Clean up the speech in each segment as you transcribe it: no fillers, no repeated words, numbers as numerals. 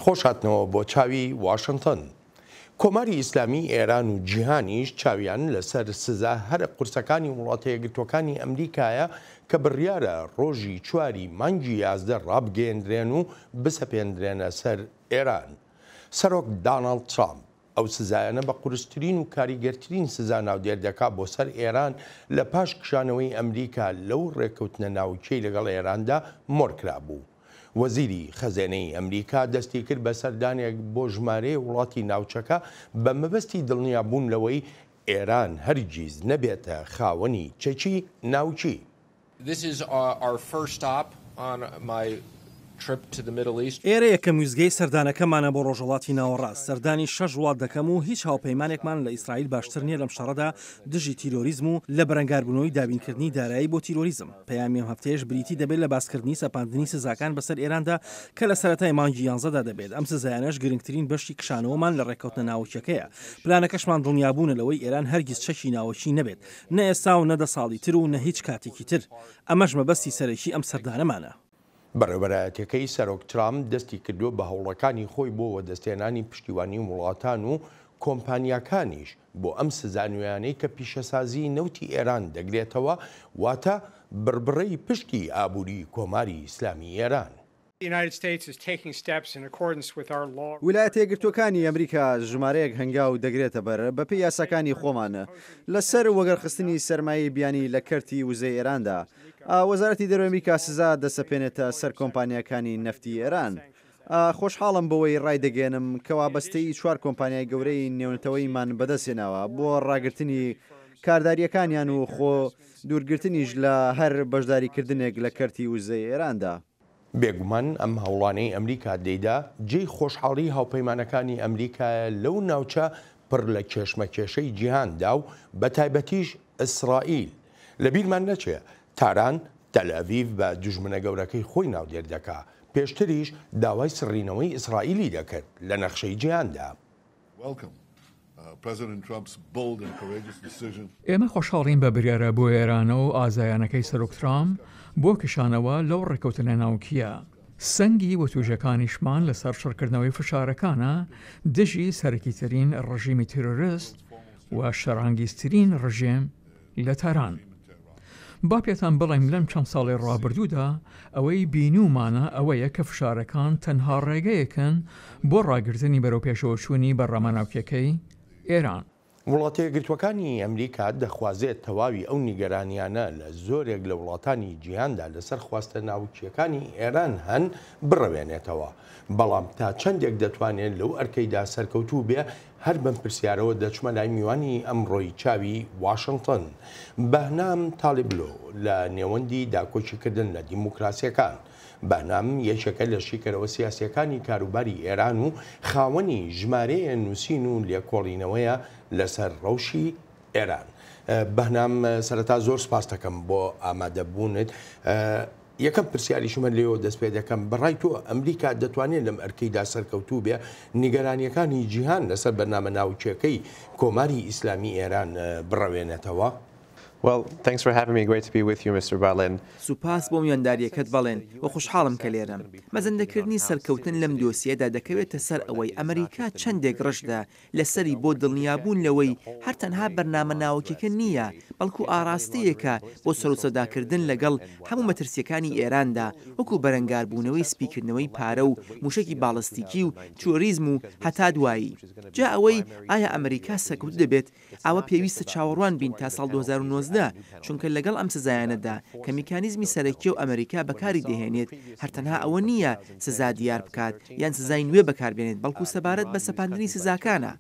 خۆشهاتنەوە بۆ چاوی واشنگتن. کۆماری ئیسلامی ئێران و جیهانیش چاویان لەسەر سزا هەر قورسەکانی وڵاتە یەکگرتووەکانی ئەمریکایە کە بڕیارە ڕۆژی 4 مانگی 11 ڕابگەیەندرێن و بسەپێندرێنە سەر ئێران. سەرۆک داناڵد ترامپ ئەو سزایانە بە قورسترین و کاریگەرترین سزا ناودێر دەکات بۆ سەر ئێران لە پاش کشانەوەی ئەمریکا لەو ڕێکەوتنە ناوچەی لەگەڵ ئێراندا مۆرکرا بوو. وەزیری خەزانەی ئەمریکا دەستی کرد بە سەردانێک بۆ ژمارەی وڵاتی ناوچەکە بە مەبەستی دڵنیابوون لەوەی ئێران هەرگیز نەبێتە خاوەنی چەکی ناوچی. ئێرە یەکەم ویزگەی سەردانەکەمانە بۆ ڕۆژهەڵاتی ناوەڕاست. سەردانی 6 وڵات دەکەم و هیچ هاوپەیمانێکمان لە ئیسرائیل باشتر نییە لەم شەڕەدا دژی تیرۆریزم و لە بەرەنگاربوونەوەی دابینکردنی دارایی بۆ تیرۆریزم. پەیامی ئەم هەفتەیەش بریتی دەبێت لە باسکردنی سەپاندنی سزاکان بەسەر ئێراندا کە لە سەرەتای مانگی 11دا دەبێت. ئەم سزایانەش گرنگترین بەشی کشانەوەمان لە ڕێکەوتنە ناوچەکەیە. پلانەکەشمان دڵنیابوونە لەوەی ئێران هەرگیز چەکی ناوچی نەبێت، نە ئێستا و نەدە ساڵی تر و نە هیچ کاتێکی تر. ئەمەش مەبەستی سەرەکی ئەم سەردانەمانە. بەڕێوەبەرایەتەکەی سەرۆک ترامپ دەستی کردووە بە هەوڵەکانی خۆی بۆ وەدەستێنانی پشتیوانی وڵاتان و کۆمپانیاکانیش بۆ ئەم سزانویانەی کە پیشەسازی نەوتی ئێران دەگرێتەوە، واتە بربڕەی پشتی ئابووری کۆماری ئیسلامی ئێران. ویلایەتە یەکگرتووەکانی ئەمریکا ژمارەیەک هەنگاو دەگرێتە بەر بەپێی یاساکانی خۆمانە لەسەر وەگەرخستنی سەرمایی بیانی لە کەرتی وزەی ئێراندا. وەزارەتی دەرەوەی ئەمریکا سزا دەسەپێنێتە سەر کۆمپانیەکانی نەفتی ئێران. خۆشحاڵم بەوەی ڕایدەگەێنم کە وابەستەی 4 کۆمپانیای گەورەی نێونەتەوەیمان بەدەستێناوە بۆ ڕاگررتنی کارداریەکانیان و خۆ دوورگرتنیش لە هەر بەشداریکردنێک لە کەرتی وزەی ئێراندا. بێگومان ئەم هەوڵانەی ئەمریکا دەیدا جێی خۆشحاڵی هاوپەیمانەکانی ئەمریکایە لەو ناوچە پڕ لە کێشمەکێشەی جیهاندا و بە تایبەتیش ئیسرائیل. لەبیرمان نەچێ تاران تەلەڤیڤ بە دوژمنە گەورەکەی خۆی ناودێر دەکات، پێشتریش داوای سڕینەوەی ئیسرائیلی دەکرد لە نەخشەی جیهاندا. ئێمە خۆشحاڵین بە بریارە بۆ ئێرانەوە و ئازایانەکەی سەرۆک ترامپ بۆ کشانەوە لەو ڕێکەوتنە ناوکیە. سەنگی وەتوژەکانیشمان لەسەر شەڕکردنەوەی فشارەکانە دژی سەرەکیترین ڕژیمی تیرۆریست و شەڕانگیزترین ڕژێم لە تاران. با پێتان بڵێم لەم چەند ساڵی ڕابردوودا ئەوەی بینومانە ئەوەیە کە فشارەکان تەنها ڕێگەیەکن بۆ ڕاگررتنی بەرەو پێشەوەچوونی بەڕێمە ناوکیەکەی ئێران. وڵاتە یەکگرتووەکانی ئەمریکا دەخوازێت تەواوی ئەو نیگەرانیانە لە زۆرێک لە وڵاتانی جیهاندا لەسەر خواستە ناوچیەکانی ئێران هەن بڕەوێنێتەوە، بەڵام تا چەندێک دەتوانێت لەو ئەرکەیدا سەرکەوتوو بێ هەر بەم پرسیارەوە دەچمە لای میوانی ئەمڕۆی چاوی واشنگتن. بەهنام تالیبلۆ لە نێوەندی داکۆچیکردن لە دیموکراسیەکان. بەهنام یەکێکە لە شیکەرەوە سیاسیەکانی کاروباری ئێران و خاوەنی ژمارەیە نووسین و لێکۆڵینەوەیە لەسەر ڕەوشی ئێران. بەهنام سەرەتا زۆر سپاس دەکەم بۆ ئامادەبوونت. یەکەم پرسیاریشمە لێەوە دەست پێ دەکەم، بەڕای تۆ ئەمریکا دەتوانێت لەم ئەرکەیدا سەرکەوتوو بێ نیگەرانیەکانی جیهان لەسەر بەرنامە ناوچەکەی کۆماری ئیسلامی ئێران بڕەوێنێتەوە؟ Well, thanks for having me. Great to be with you, Mr. Barlin. سوپاس بۆ میوانداریەکەت بەڵێن و خوشحاڵم کە لێرەم. مەزەندەکردنی سەرکەوتن لەم دۆسیەدا دەکەوێتە سەر ئەوەی ئەمریکا چەندێک ڕشدا لەسەری بۆ دڵنیابوون لەوەی هەر تەنها بەرنامە ناوچەکە نییە، بەڵکو ئاراستەیەکە بۆ سەرۆسەداکردن لەگەڵ هەموو مەترسیەکانی ئێراندا، وەکو بەرەنگاربوونەوەی سپیکردنەوەی پارە و موشکی باڵستیکی و تۆریزم و هەتا دوایی. جا ئەوەی ئایا ئەمریکا سەرکەوت دەبێت ئەوە پێویستە چاوەڕوان بین تا ساڵ 2019 چونکە لەگەڵ ئەم سزایانەدا کە میکانیزمی سەرەکی و ئەمریکا بەکاری دەهێنێت هەرتەنها ئەوە نییە سزا دیار بکات یان سزای نوێ بەکاربێنێت، بەڵکو سەبارەت بە سەپاندنی سزاکانە.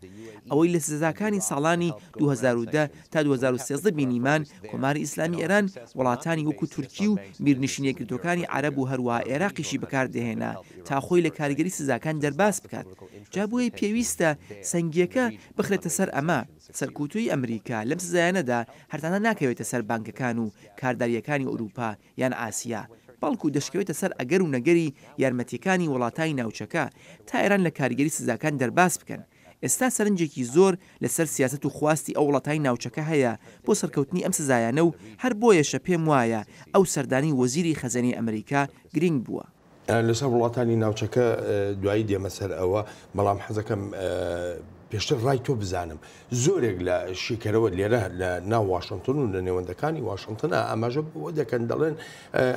ئەوەی لە سزاکانی ساڵانی 2010 تا 2013 بینیمان کۆماری ئیسلامی ئێران وڵاتانی وەکو تورکی و میرنشینیەکردەکانی عەرەب و هەروەها عێراقیشی بەکاردەهێنا تا خۆی لە کاریگەری سزاکان دەرباس بکات. جا بۆیە پێویستە سەنگیەکە بخرێتە سەر ئەمە. سەرکوتووی ئەمریکا لەم سزایانەدا هەرتانە ناکەوێتە سەر بانکەکان و کارداریەکانی ئوروپا یان ئاسیا، بەڵکو دەشکەوێتە سەر ئەگەر و نەگەری یارمەتیەکانی وڵاتانی ناوچەکە تا ئێران لە کاریگەری سزاکان دەرباس بکەن. ئێستا سەرنجێکی زۆر لەسەر سیاست و خواستی ئەو وڵاتانی ناوچەکە هەیە بۆ سەرکەوتنی ئەم سزایانە و هەر بۆیەشە پێم وایە ئەو سەردانی وەزیری خەزانەی ئەمریکا گرنگ بووە. لەسەر وڵاتانی ناوچەکە دوایی دێمە سەر ئەوە بەڵام حەزەکەم پێشتر ڕای تۆ بزانم زۆرێک لە شیکەرەوە لێرە لە ناو واشنگتن و لە نێوەندەکانی واشنگتنە ئاماژە بۆ دەکەن دەڵێن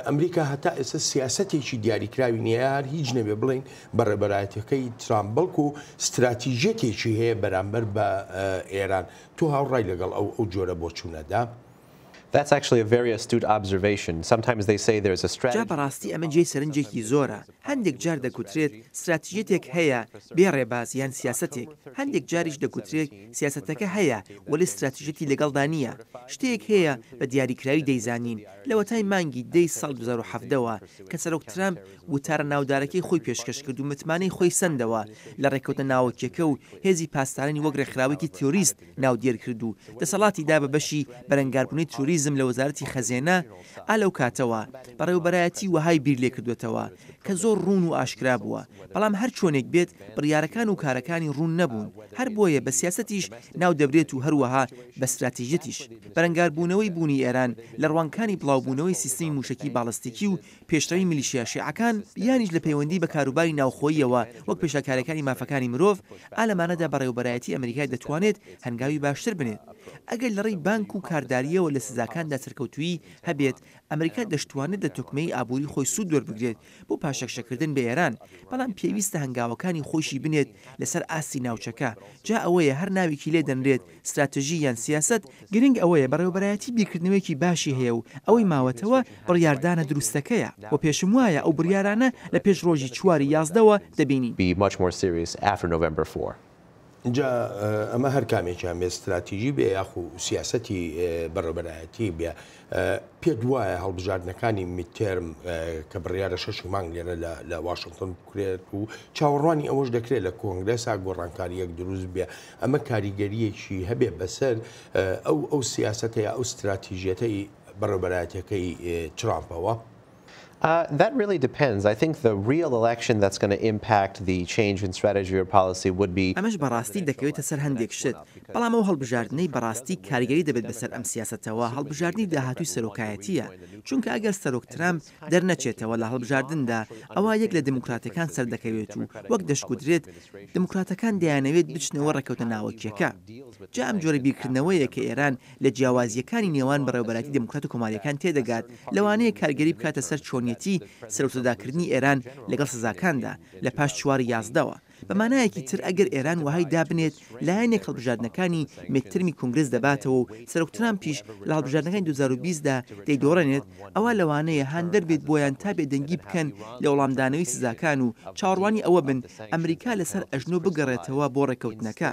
ئەمریکا هەتا ئێستا سیاسەتێکی دیاریکراوی نییە هەر هیچ نەبێ بڵین بەڕێبەرایەتەکەی ترامپ بەڵکو و استراتیژیەتێکی هەیە بەرامبەر بە ئێران تۆ هاوڕای لەگەڵ ئەو جۆرە بۆ چوونەدا؟ That's actually a very astute observation. Sometimes they say there's a strategy. جا بەڕاستی ئەمە جێی سەرنجێکی زۆرە. هەندێک جار دەکوترێت استراتیژیەتێک هەیە بێ ڕێباز یان سیاسەتێک. هەندێک جاریش دەکوترێت سیاسەتەکە هەیە وەلی استراتیژیەتی لەگەڵدا نییە. شتێک هەیە بە دیاریکراوی دەیزانین لەوە تای مانگی دەی ساڵ 2007ەوە کە سەرۆک ترامپ وتارە ناودارەکەی خۆی پێشکەش کرد و متمانەی خۆی سندەوە لە ڕێکەوتە ناوەکیەکە و هێزی پاسدارانی وەک ڕێکخراوێکی تیۆریست ناودێر کرد و دەسەڵاتی دا بە بەشی بەرەنگاربوونی توریزم لە وەزارەتی خەزێنە ئالەو کاتەوە بەڕێوەبەرایەتی وەهای بیر لێ کردوێتەوە کە زۆر ڕوون و ئاشکرا بووە بەڵام هەر چۆنێک بێت بڕیارەکان و کارەکانی ڕوون نەبوون هەر بۆیە بە سیاسەتیش ناو دەبرێت و هەروەها بە استراتیژیەتیش بەرەنگاربوونەوەی بوونی ئێران لە ڕوانکانی بڵاوبوونەوەی سیستمی موشکی باڵستیکی و پێشتەوەی میلیشیا شیعەکان یانیش لە پەیوەندی بە کاروباری ناوخۆییەوە وەک پێشەکارەکانی مافەکانی مرۆڤ ئالەمانەدا بەڕێوەبەرایەتی ئەمریکای دەتوانێت هەنگاوی باشتر بنێت ئەگەر لەڕێی بانک و کارداریەوە لە سزاکاندا سەرکەوتووی هەبێت ئەمریکا دەشتوانێت لە تۆکمەی ئابووری خۆی سوود وەربگرێت بۆ پاشەکشەکردن بە ئێران بەڵام پێویستە هەنگاوەکانی خۆشی بنێت لەسەر ئاستی ناوچەکە جا ئەوەیە هەر ناوێکی لێ دەنرێت استراتژی یان سیاست گرنگ ئەوەیە بەڕێوەبەرایەتی بیرکردنەوەیکی باشی هەیە و ئەوەی ماوەتەوە بڕیاردانە دروستەکەیە و پێشم وایە ئەو بڕیارانە لە پێش ڕۆژی 4 یازدەوە دەبینین. Be much more serious after November 4. اینجا ئەمە هەر کامێکیان بێ استراتیژی بێ یاخو سیاسەتی بەڕێوەبەرایەتی بێ پێت وایە هەڵبژاردنەکانی میدتێرم کە بڕیارە 6 مانگ لێرە لە واشنگتن بکرێت و چاوەڕوانی ئەوەش دەکرێت لە کۆنگرێسا گۆڕانکاریەک دروست بێ ئەمە کاریگەریەکی هەبێ بەسەر ئەو سیاسەتەیە ئەو استراتیژیەتەی بەڕێوەبەرایەتەکەی ترامپەوە. That really depends. I think the real election that's going to impact the change in strategy or policy would be. ئەمەش بەڕاستی دەکەوێتە سەر هەندێک شت بەڵام ئەو هەڵبژاردنەی بەڕاستی کاریگەری دەبێت بەسەر ئەم سیاسەتەوە هەڵبژاردننی داهاتوی سەرۆکایەتیە چونکە ئەگەر سەرۆک ترامپ دەرنەچێتەوە لە هەڵبژاردندا ئەوە یەک لە دموکراتەکان سەردەکەوێت و وەک دەشکودرێت دموکراتەکان دەیانەوێت بچنەوە ڕێکەوتە ناوەکیەکە جا ئەم جۆرە بیرکردنەوەیە کە ئێران لە جیاوازیەکانی نێوان بەڕێوەبەراتی دموکرات و کۆماریەکان تێدەگات لەوانەیە کارگەری بکاتە سەر چۆنیەتی سەرۆتەداکردنی ئێران لەگەڵ سزاکاندا لە پاش 4 یازدەوە بەمانایەکی تر ئەگەر ئێران وهای دابنێت لایەنێک هەڵبژاردنەکانی مێترمی کنگرس دەباتەوە و سەرۆک ترامپیش لە هەڵبژاردنەکانی 2020دا دەیدۆڕێنێت ئەوە لەوانەیە هەن دەربێت بۆیان تا بێدەنگی بکەن لە وەڵامدانەوەی سزاکان و چاوەڕوانی ئەوە بن ئەمریکا لەسەر ئەژنۆ بگەڕێتەوە بۆ ڕێکەوتنەکە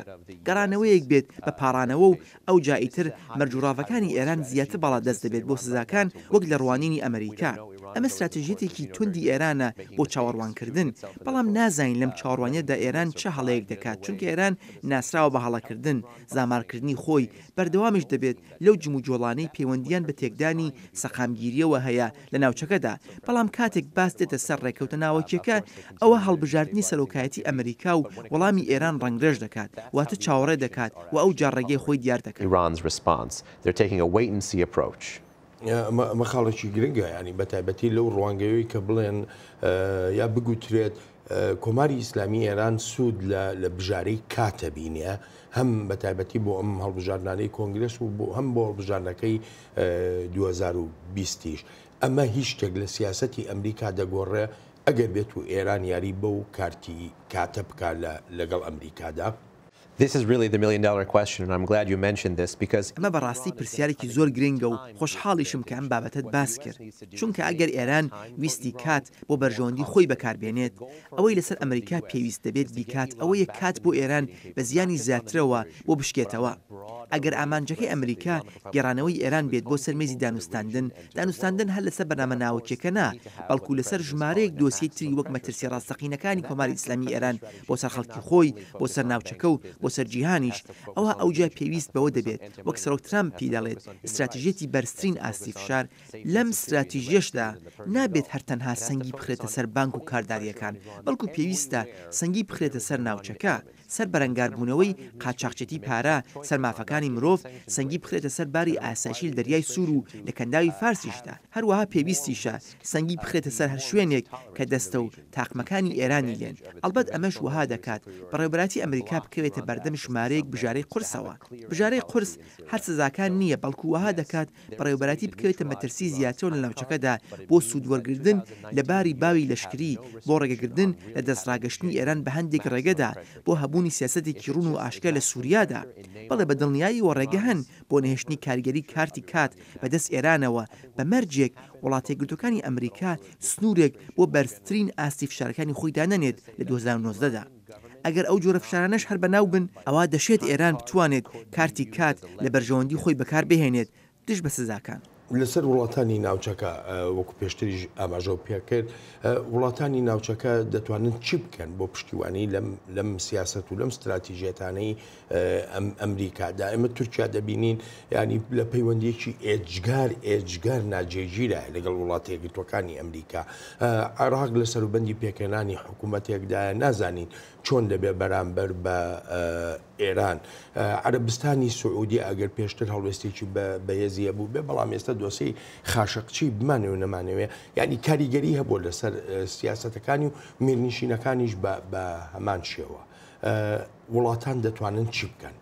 گەڕانەوەیەک بێت بە پاڕانەوە و ئەو جائیتر مەرجوڕاوەکانی ئێران زیاتر باڵا دەست دەبێت بۆ سزاکان وەک لە ڕوانینی ئەمریکا ئەمە استراتیژیەتێکی توندی ئێرانە بۆ چاوەڕوانکردن بەڵام نازانین لەم چاوەڕوانیەدا ئێران چه هەڵەیەک دەکات چونکە ئێران ناسراوە بە هەڵەکردن زامارکردنی خۆی بەردەوامیش دەبێت لەو جم و جۆڵانەی پەیوەندیان بە تێکدانی سەقامگیریەوە هەیە لە ناوچەکەدا بەڵام کاتێک باس دێتە سەر ڕێکەوتە ناوەکیەکە ئەوە هەڵبژاردننی سەرۆکایەتی ئەمریکا و وەڵامی ئێران ڕەنگرێژ دەکات واتە چاوەڕێ دەکات و ئەو جارڕێگەی خۆی دیار دەکات. Iran's response. They're taking a wait and see approach. ئەمە خاڵێکی گرنگە ینی بەتایبەتی لەو ڕوانگەیەوەی کە بڵێن یا بگوترێت کۆماری ئیسلامی ئێران سوود لە بژارەی کاتە بینە هەم بەتایبەتی بۆ ئەم هەڵبژاردنانەی کۆنگرس و بۆ هەم بۆ هەڵبژاردنەکەی 2020 ئەمە هیچ شتێک لە سیاسەتی ئەمریکا دەگۆڕێ ئەگەر بێت و ئێران یاری بەو کارتی کاتە بکات لەگەڵ ئەمریکادا. This is really the million-dollar question, and I'm glad you mentioned this because ئەمە بەڕاستی پرسیارێکی زۆر گرنگە و خۆشحاڵیشم کە ئەم بابەتت باس کرد چونکە ئەگەر ئێران ویستی کات بۆ بەرژەوەندی خۆی بەکاربێنێت ئەوەی لەسەر ئەمریکا پێویست دەبێت بیکات ئەوەیە کات بۆ ئێران بە زیانی زیاترەوە بۆ بشکێتەوە ئەگەر ئامانجەکەی ئەمریکا گێڕانەوەی ئێران بێت بۆ سەرمێزی دانوستاندن هەر لەسەر بەنامە ناوەکیەکە نا بەڵکو لەسەر ژمارەیەک دۆسیەی تری وەک مەترسی ڕاستەقینەکانی کۆماری ئیسلامی ئێران بۆ سەر خەڵکی خۆی بۆ سەر ناوچەکە و بۆ سەرجیهانیش ئەوە ئەوجا پێویست بەوە دەبێت وەک سەرۆک ترامپ پێی دەڵێت استراتیژێتی بەرزترین ئاستی فشار لەم استراتیژیەشدا نابێت هەرتەنها سەنگی بخرێتە سەر بانک و کارداریەکان بەڵکو پێویستە سەنگی بخرێتە سەر ناوچەکە سەر بەرەنگاربوونەوەی قاچاقچێتی پارە سەرمافەکانی مرۆڤ سەنگی بخرێتە سەر باری ئاسایشی لە دەریای سوور و لە کەنداوی فارسیشدا هەروەها پێویستیشە سەنگی بخرێتە سەر هەر شوێنێک کە دەستە و تاقمەکانی ئێرانی لێن ئەلبەت ئەمەش وها دەکات بەڕێوەبەراتی ئەمریکا بکەوێتە بەردەم ژمارەیەک بژارەی قورسەوە بژارەی قورس هەر سزاکان نییە بەڵکو وها دەکات بەڕێوەبەراتی بکەوێتە مەترسی زیاتر لە ناوچەکەدا بۆ سوودوەرگردن لە باری باوی لەشکری بۆ ڕێگەگرتن لە دەستڕاگەشتنی ئێران بە هەندێک ڕێگەدا بۆ هەبوونی سیاسەتێکی ڕوون و ئاشکرا لە سووریادا بەڵێ بە دڵنیایی وەڕێگە هەن بۆ نەهێشتنی کارگەری کارتی کات بەدەست ئێرانەوە بە مەرجێک وڵاتە یەکگرتووەکانی ئەمریکا سنوورێک بۆ بەرزترین ئاستی فشارەکانی خۆی دانەنێت لە 2019دا ئەگەر ئەو جۆرە فشارانەش هەر بەناو بن ئەوە دەشێت ئێران بتوانێت کارتی کات لە بەرژەوەندی خۆی بەکار بهێنێت دش بە سزاکان لەسەر وڵاتانی ناوچەکە وەکو پێشتریش ئاماژە پێکرد وڵاتانی ناوچەکە دەتوانن چی بکەن بۆ پشتیوانی لەم سیاست و لەم استراتیژێتانەی ئەمریکادا ئێمە تورکیا دەبینین ینی لە پەیوەندیەکی ئێجگار ناجێگیرە لەگەڵ وڵاتە یەکگرتووەکانی ئەمریکا عێراق لە سەروبەندی پێکەنانی حکوومەتێکدایە نازانین چۆن دەبێت بەرامبەر بە ئێران عەرەبستانی سعودی ئەگەر پێشتر هەڵوێستێکی بەهێزیە بوو بێ بەڵام ئێستا دۆسەی خاشقچی بمانەوە نەمانەوێ ینی کاریگەری هەبوو لەسەر سیاسەتەکانی و میرنشینەکانیش بە هەمان شێوە وڵاتان دەتوانن چی بکەن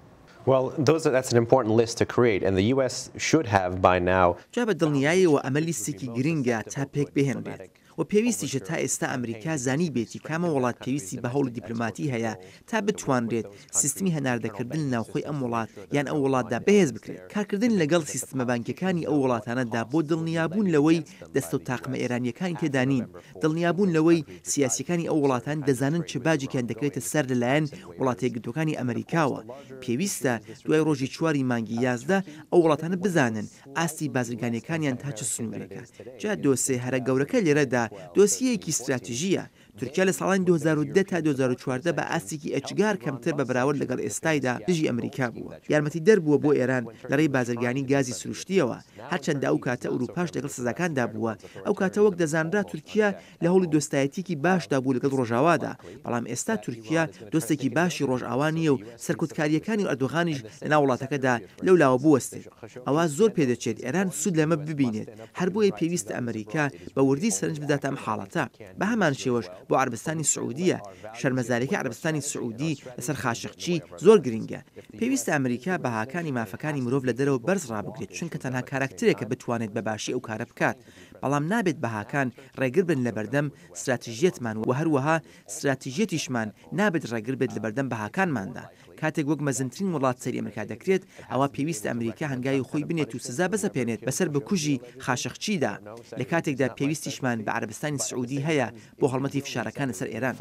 Well, that's an important list to create, and the U.S. should have by now. جا بە دڵنیاییەوە ئەمە لیستێکی گرنگە تا پێک بهێنرێت و پێویستیشە تا ئێستا ئەمریکا زانی بێتی کامە وڵات پێویستی بە هەوڵ دیپلۆماتی هەیە تا بتوانرێت سیستمی هەناردەکردن ناوخۆی ئەم وڵات یان ئەو وڵاتدا بەهێز بکرێت کارکردن لەگەڵ سیستمە بانکیەکانی ئەو وڵاتانەدا بۆ دڵنیابوون لەوەی دەستە و تاقمە ئێرانیەکانی تێدا نین دڵنیابوون لەوەی سیاسیەکانی ئەو وڵاتان دەزانن چ باجێکیان دەکرێتە سەر لەلایەن وڵاتە یەکگرتووەکانی ئەمریکاوە پێویستە دوای ڕۆژی 4 مانگی 11 ئەو وڵاتانە بزانن ئاستی بازرگانیەکانیان تا چ سنوورێکە جا دۆسێ هەرە گەورەکە لێرەدا دۆسیەکی استراتیژیە تورکیا لە ساڵانی 2010 تا 2014 بە ئاستێکی ئەجگار کەمتر بە بەراورد لەگەڵ ئێستایدا دژی ئەمریکا بووە یارمەتی دەربووە بۆ ئێران لەڕێی بازرگانی گازی سروشتیەوە هەرچەندە ئەو کاتە ئەوروپاش لەگەڵ سزاکاندا بووە ئەو کاتە وەک دەزانرا تورکیا لە هەوڵی دۆستایەتیکی باشدا بوو لەگەڵ ڕۆژاوادا بەڵام ئێستا تورکیا دۆستێکی باشی ڕۆژئاوانیە و سەرکوتکاریەکانی و ئەردۆغانیش لە ناو وڵاتەکەدا لەولاوە بوەستێت ئەوە زۆر پێدەچێت ئێران سوود لەمە ببینێت هەر بۆیە پێویستە ئەمریکا بە وردی سەرنج بدات ئەم حاڵەتە بە هەمان شێوەش بۆ عەربستانی سعودیە شەرمەزارێکی عەربستانی سعودی لەسەر خاشقچی زۆر گرنگە پێویستە ئەمریکا بەهاکانی مافەکانی مرۆڤ لە دەرەوە بەرز ڕابگرێت چونکە تەنها کاراکترێکە بتوانێت بە باشی ئەو کارە بکات بەڵام نابێت بەهاکان ڕێگر بن لە بەردەم استراتیژیەتمان و هەروەها استراتیژیەتیشمان نابێت ڕێگر بێت لە بەردەم بەهاکانماندا کاتێک وەک مەزنترین وڵات سەری ئەمریکا دەکرێت ئەوە پێویستە ئەمریکا هەنگاوی خۆی بنێت و سزا بەزەپێنێت بەسەر بکوژی خاشقچیدا لە کاتێکدا پێویستیشمان بە عەربستانی سعودی هەیە بۆ هەڵمەتی فشارەکان لەسەر ئێران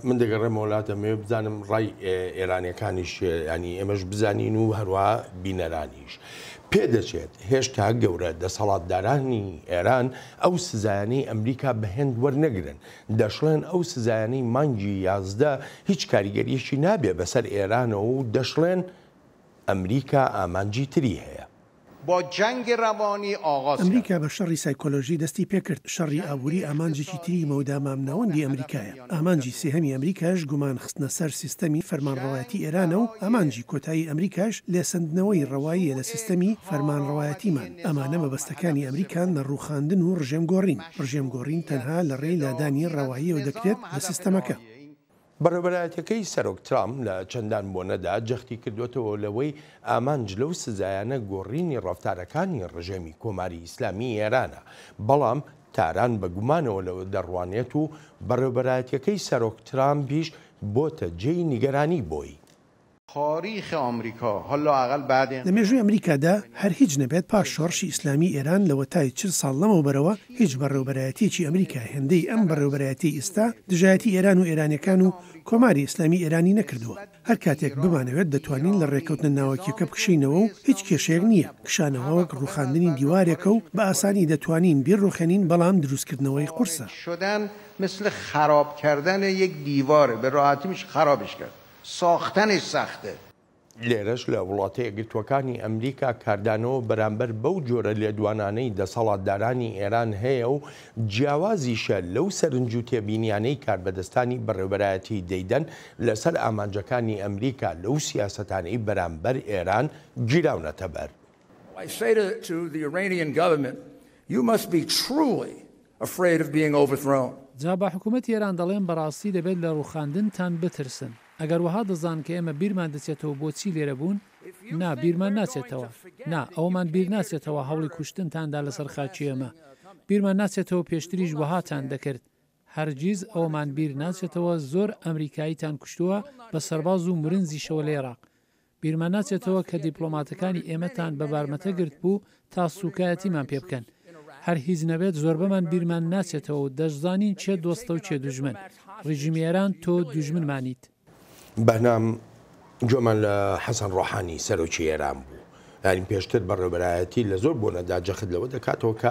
من دەگەڕێمە وڵاتەمێ بزانم ڕای ئێرانیەکانیش ینی ئێمەش بزانین و هەروە بینەرانیش پێدەچێت هێشتا گەورە دەسەڵاتدارانی ئێران ئەو سزایانەی ئەمریکا بەهێند وەرنەگرن دەشڵێن ئەو سزایانەی مانگی 11 هیچ کاریگەریەکی نابێ بەسەر ئێرانەوە و دەشڵێن ئەمریکا ئامانجی تری هەیە با جنگ روانی آغاز ئەمریکا بە شەڕی سایکۆلۆژی دەستی پێکرد شەڕی ئابووری ئامانجێکی تری مەودا مامناوەندی ئەمریکایە ئامانجی سێهەمی ئەمریکاش گومان خستنە سەر سیستەمی فەرمانڕەوایەتی ئێرانە و ئامانجی کۆتایی ئەمریکاش لێسەندنەوەی ڕەواییە لە سیستەمی فەرمانڕەوایەتیمان ئەمانە مەبەستەکانی ئەمریکان لە ڕووخاندن و ڕژێمگۆڕین ڕژێمگۆڕین تەنها لە ڕێی لادانی ڕەواییەوە دەکرێت لە سیستەمەکە بەڕێوەبەرایەتەکەی سەرۆک ترامپ لە چەندان بۆنەدا جەختی کردوێتەوە لەوەی ئامانج لەو سزایانە گۆڕینی ڕەفتارەکانی ڕژێمی کۆماری ئیسلامی ئێرانە بەڵام تاران بە گومانەوە لەوە دەڕوانێت و بەڕێوەبەرایەتەکەی سەرۆک ترامپیش بۆتە جێی نیگەرانی بۆی تاریخ آمریکا حالا لااقل بعد لە مێژووی ئەمریکادا هەر هیچ نەبێت پاش شۆڕشی ئیسلامی ئێران لەوە تای 40 ساڵ لەمەوبەرەوە هیچ بەڕێوەبەرایەتێکی ئەمریکا هێندەی ئەم بەڕێوەبەرایەتی ئێستا دژایەتی ئێران و ئێرانیەکان و کۆماری ئیسلامی ئێرانی نەکردووە. هەر کاتێک بمانەوێت دەتوانین لە ڕێکەوتنە ناوەکیەکە بکشینەوە و هیچ کێشەیەک نییە. کشانەوە وەک ڕوخاندنی دیوارێکە و بە ئاسانی دەتوانین بیرڕوخێنین، بەڵام دروستکردنەوەی قورسە. شدن مثل خراب کردن یک دیواره، به راحتی میشه خرابش کرد. ساختنش سخته. لێرەش لە وڵاتە یەکگرتووەکانی ئەمریکا کاردانەوە بەرامبەر بەو جۆرە لێدوانانەی دەسەڵاتدارانی ئێران هەیە و جیاوازیشە لەو سەرنج و تێبینیانەی کاربەدەستانی بەڕێوەبەرایەتی دەیدەن لەسەر ئامانجەکانی ئەمریکا لەو سیاسەتانەی بەرامبەر ئێران گیراونەتە بەر. I say to the Iranian government, you must be truly afraid of being overthrown. جا بە حکوومەتی ئێران دەڵێن بەڕاستی دەبێت لە ڕوخاندنتان بترسن. ئەگەر وەها دەزان کە ئێمە بیرمان دەچێتەوە بۆچی لێرە بوون، نا بیرمان ناچێتەوە، نا ئەومان بیر ناچێتەوە هەوڵی کوشتنتاندا لەسەر خاچی ئێمە، بیرمان ناچێتەوە پێشتریش وەهاتان دەکرد، هەرگیز ئەومان بیر ناچێتەوە زۆر ئەمریکاییتان کوشتووە بە سەرباز و مرنزیشەوە لە عێراق، بیرمان ناچێتەوە کە دیپلۆماتەکانی ئێمەتان بە بارمەتە گرت بوو تا سوکایەتیمان پێ بکەن. هەر هیچ نەبێت زۆربەمان بیرمان ناچێتەوە و دەشزانین چێ دۆستە و چێ دوژمن. ڕژیمی ئێران تۆ دوژمنمانیت. بەنام جۆمان لە حەسەن ڕۆحانی سەرۆکی ئێران بوو. یعنی پێشتر بەڕێوەبەرایەتی لە زۆر بۆنەدا جەخت لەوە دەکاتەوە کە